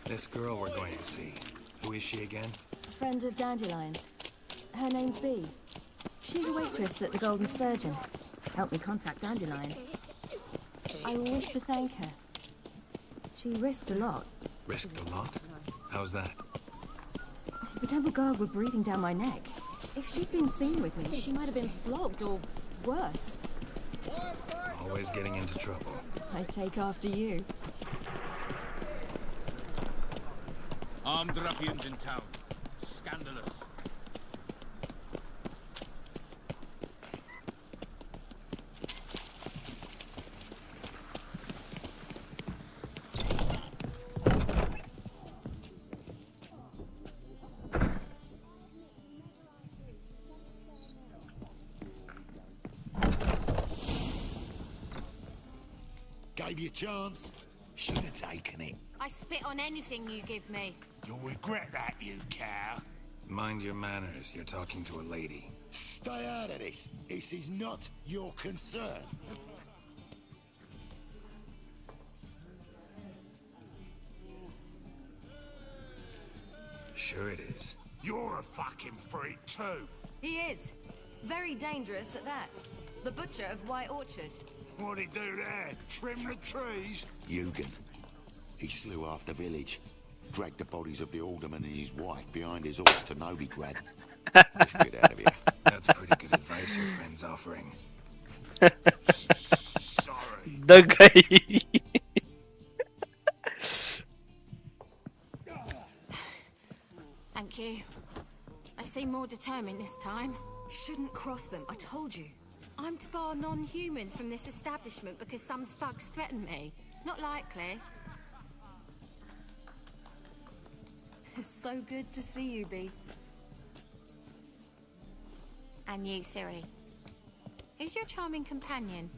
This girl we're going to see. Who is she again? A friend of Dandelion's. Her name's Bee. She's a waitress at the Golden Sturgeon. Helped me contact Dandelion. I wish to thank her. She risked a lot. Risked a lot? How's that? The temple guard were breathing down my neck. If she'd been seen with me, she might have been flogged or worse. Always getting into trouble. I take after you. Armed ruffians in town. Scandalous. Gave you a chance. Should have taken it. I spit on anything you give me. You'll regret that, you cow. Mind your manners. You're talking to a lady. Stay out of this. This is not your concern. Sure it is. You're a fucking freak too. He is. Very dangerous at that. The butcher of White Orchard. What'd he do there? Trim the trees? Eugen. He slew half the village. Dragged the bodies of the alderman and his wife behind his horse to Novigrad. Let's get out of here. That's pretty good advice your friend's offering. Sorry. The guy. Thank you. I seem more determined this time. You shouldn't cross them, I told you. I'm to bar non-humans from this establishment because some thugs threaten me. Not likely. It's so good to see you, Bee. And you, Siri. Who's your charming companion?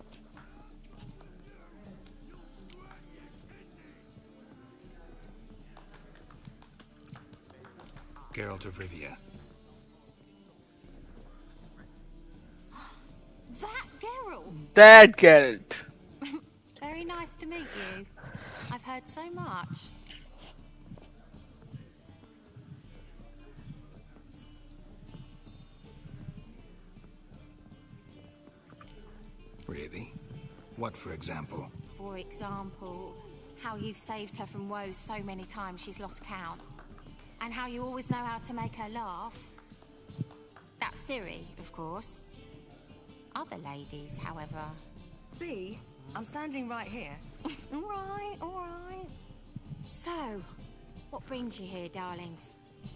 Geralt of Rivia. That Geralt! That Geralt. Very nice to meet you. I've heard so much. Really? What, for example? For example, how you've saved her from woes so many times she's lost count. And how you always know how to make her laugh. That's Siri, of course. Other ladies, however... B, I'm standing right here. All right. So, what brings you here, darlings?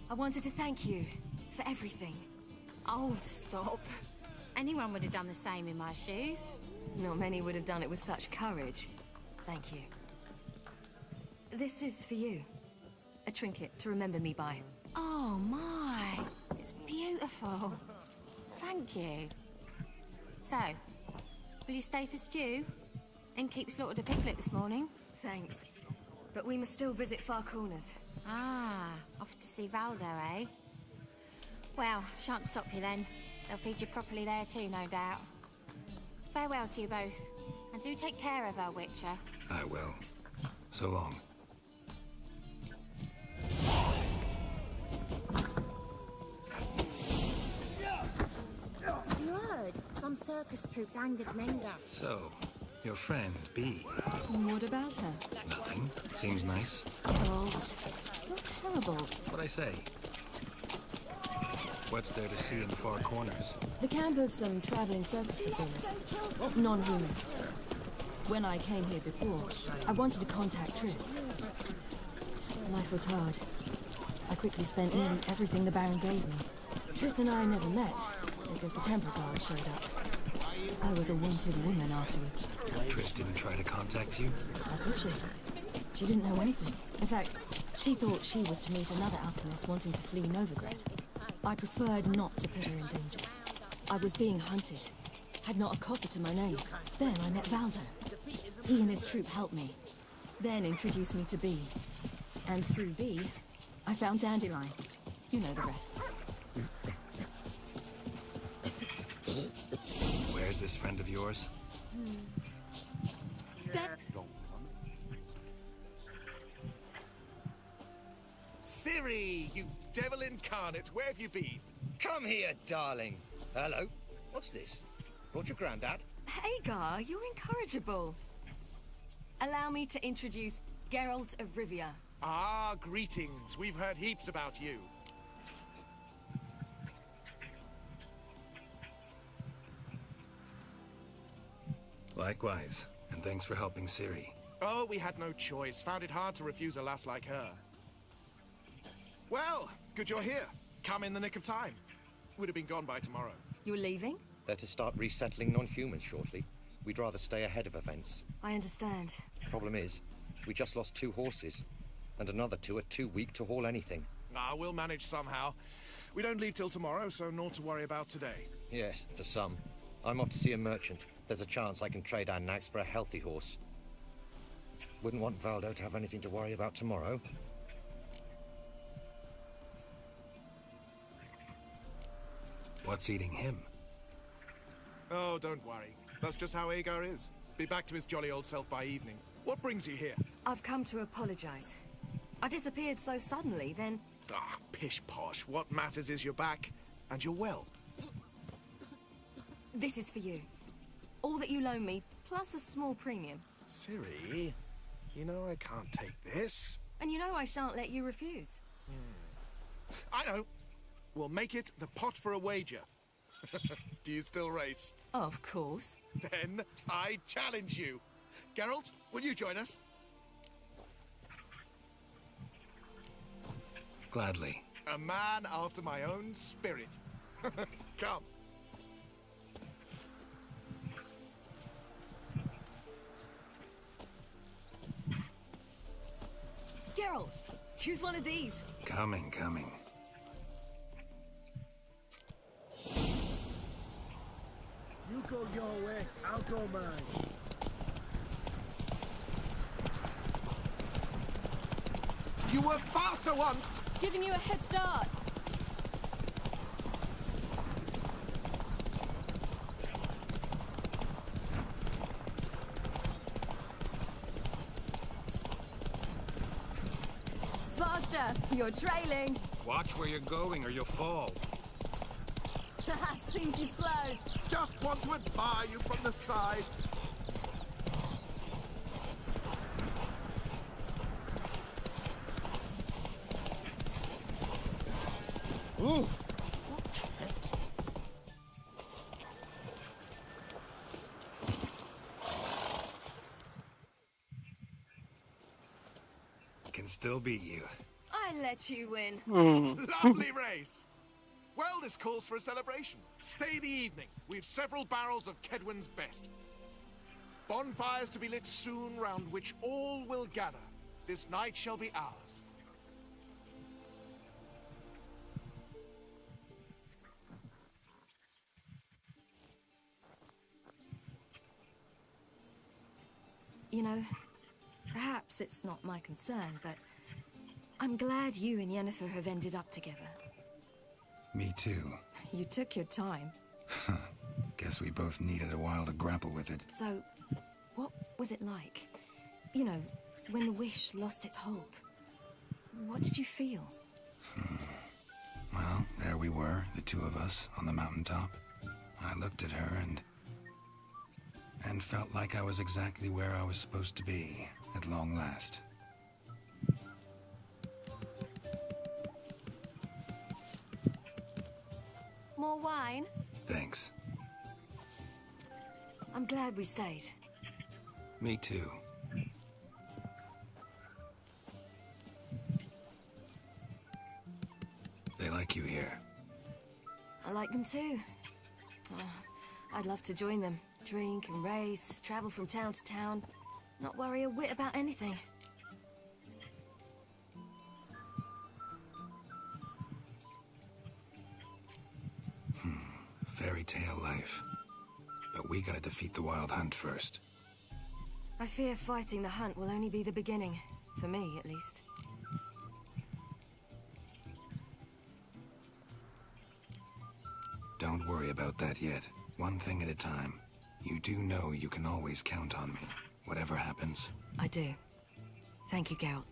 I wanted to thank you for everything. Oh, stop. Anyone would have done the same in my shoes. Not many would have done it with such courage. Thank you. This is for you. A trinket to remember me by. Oh my, it's beautiful. Thank you. So, will you stay for stew? And keep slaughtered a piglet this morning? Thanks. But we must still visit Far Corners. Ah, off to see Valdo, eh? Well, shan't stop you then. They'll feed you properly there too, no doubt. Farewell to you both. And do take care of her, Witcher. I will. So long. You heard? Some circus troops angered Menga. So, your friend, B. What about her? Nothing. Seems nice. Girls, you're terrible. What'd I say? What's there to see in Far Corners? The camp of some traveling circus performers. Non-humans. When I came here before, I wanted to contact Triss. Life was hard. I quickly spent nearly everything the Baron gave me. Triss and I never met, because the Temple Guard showed up. I was a wanted woman afterwards. Triss didn't try to contact you? How could she? She didn't know anything. In fact, she thought she was to meet another alchemist wanting to flee Novigrad. I preferred not to put her in danger. I was being hunted. Had not a copper to my name. Then I met Valdo. He and his troop helped me. Then introduced me to B. And through B, I found Dandelion. You know the rest. Where's this friend of yours? Siri, you devil incarnate, where have you been? Come here, darling. Hello. What's this? Brought your granddad? Hagar, you're incorrigible. Allow me to introduce Geralt of Rivia. Ah, greetings. We've heard heaps about you. Likewise, and thanks for helping Ciri. Oh, we had no choice. Found it hard to refuse a lass like her. Well, good you're here. Come in the nick of time. Would have been gone by tomorrow. You're leaving? They're to start resettling non-humans shortly. We'd rather stay ahead of events. I understand. Problem is, we just lost 2 horses, and another 2 are too weak to haul anything. Ah, we'll manage somehow. We don't leave till tomorrow, so naught to worry about today. Yes, for some. I'm off to see a merchant. There's a chance I can trade our nags for a healthy horse. Wouldn't want Valdo to have anything to worry about tomorrow. What's eating him? Oh, don't worry. That's just how Agar is. Be back to his jolly old self by evening. What brings you here? I've come to apologize. I disappeared so suddenly, then... Ah, pish-posh. What matters is you're back, and you're well. This is for you. All that you loan me, plus a small premium. Ciri, you know I can't take this. And you know I shan't let you refuse. I know. We'll make it the pot for a wager. Do you still race? Of course. Then I challenge you. Geralt, will you join us? Gladly. A man after my own spirit. Come. Geralt, choose one of these. Coming. You go your way, I'll go mine. You were faster once! Giving you a head start. Faster! You're trailing. Watch where you're going or you'll fall. Seems you've slowed. Just want to admire you from the side. Ooh. Can still beat you. I let you win. Lovely race. Well, this calls for a celebration. Stay the evening. We've several barrels of Kedwin's best. Bonfires to be lit soon, round which all will gather. This night shall be ours. You know, perhaps it's not my concern, but I'm glad you and Yennefer have ended up together. Me too. You took your time. Guess we both needed a while to grapple with it. So, what was it like? You know, when the wish lost its hold. What did you feel? Well, there we were, the two of us, on the mountaintop. I looked at her and felt like I was exactly where I was supposed to be, at long last. More wine? Thanks. I'm glad we stayed. Me too. They like you here. I like them too. Oh, I'd love to join them. Drink and race, travel from town to town. Not worry a whit about anything. Fairy tale life. But we gotta defeat the Wild Hunt first. I fear fighting the hunt will only be the beginning. For me, at least. Don't worry about that yet. One thing at a time. You do know you can always count on me, whatever happens. I do. Thank you, Geralt.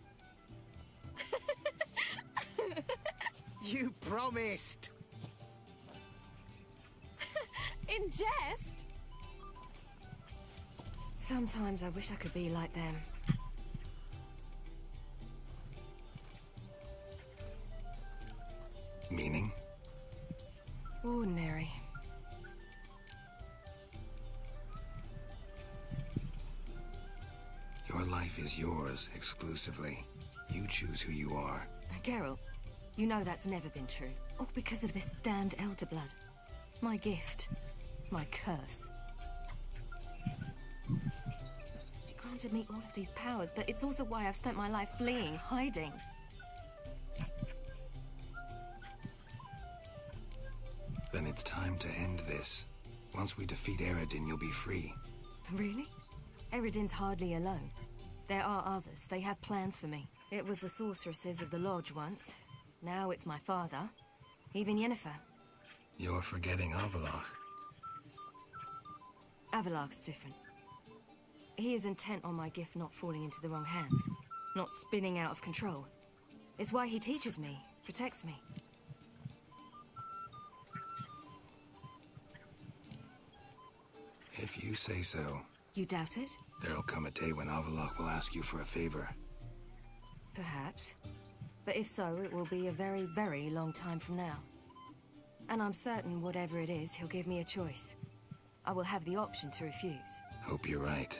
You promised! In jest? Sometimes I wish I could be like them. Meaning? Ordinary. Your life is yours, exclusively. You choose who you are. Geralt, you know that's never been true. All because of this damned elder blood. My gift. My curse. It granted me all of these powers, but it's also why I've spent my life fleeing, hiding. Then it's time to end this. Once we defeat Eredin, you'll be free. Really? Eredin's hardly alone. There are others. They have plans for me. It was the sorceresses of the Lodge once. Now it's my father. Even Yennefer. You're forgetting Avallac'h. Avallac'h's different. He is intent on my gift not falling into the wrong hands. Not spinning out of control. It's why he teaches me, protects me. If you say so. You doubt it? There'll come a day when Avallac'h will ask you for a favor. Perhaps. But if so, it will be a very, very long time from now. And I'm certain whatever it is, he'll give me a choice. I will have the option to refuse. Hope you're right.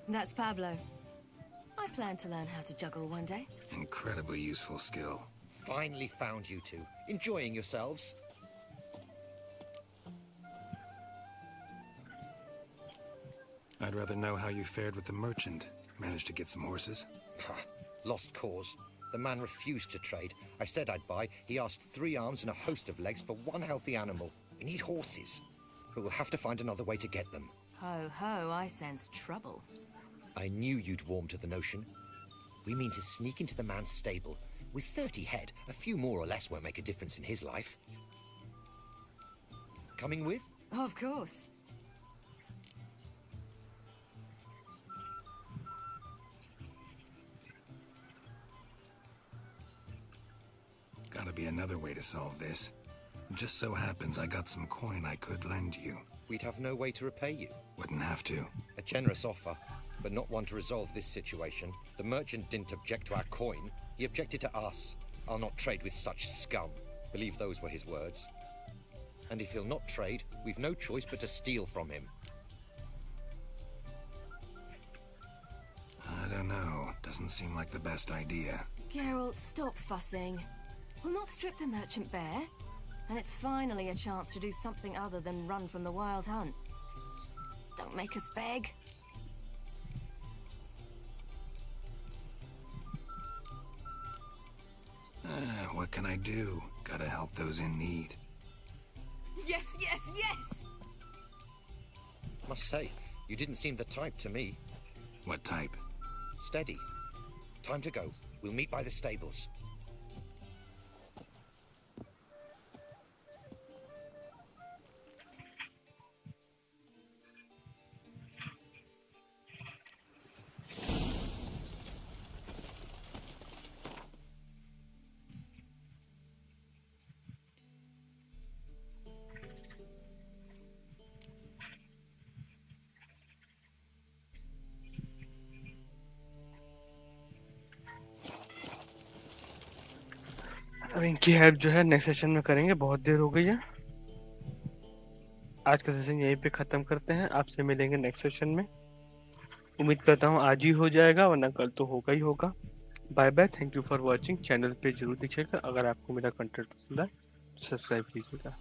That's Pablo. I plan to learn how to juggle one day. Incredibly useful skill. Finally found you two. Enjoying yourselves? I'd rather know how you fared with the merchant. Managed to get some horses? Ha! Lost cause. The man refused to trade. I said I'd buy. He asked 3 arms and a host of legs for one healthy animal. We need horses. But we'll have to find another way to get them. Ho ho, I sense trouble. I knew you'd warm to the notion. We mean to sneak into the man's stable. With 30 head, a few more or less won't make a difference in his life. Coming with? Of course. Gotta be another way to solve this. Just so happens I got some coin I could lend you. We'd have no way to repay you. Wouldn't have to. A generous offer. but not one to resolve this situation. The merchant didn't object to our coin, he objected to us. I'll not trade with such scum. Believe those were his words. And if he'll not trade, we've no choice but to steal from him. I don't know. Doesn't seem like the best idea. Geralt, stop fussing. We'll not strip the merchant bare. And it's finally a chance to do something other than run from the wild hunt. Don't make us beg. What can I do? Gotta help those in need. Yes, yes, yes! Must say, you didn't seem the type to me. What type? Steady. Time to go. We'll meet by the stables. अब इनकी help जो है next session में करेंगे, बहुत देर हो गई है। आज का सेशन यहीं पे खत्म करते हैं, आपसे मिलेंगे नेक्स्ट सेशन में। उम्मीद करता हूँ आज ही हो जाएगा, वरना कल तो होगा ही होगा। Bye bye, thank you for watching. Channel पे जरूर दिखिएगा, अगर आपको मेरा कंटेंट पसंद आए तो सब्सक्राइब कीजिएगा।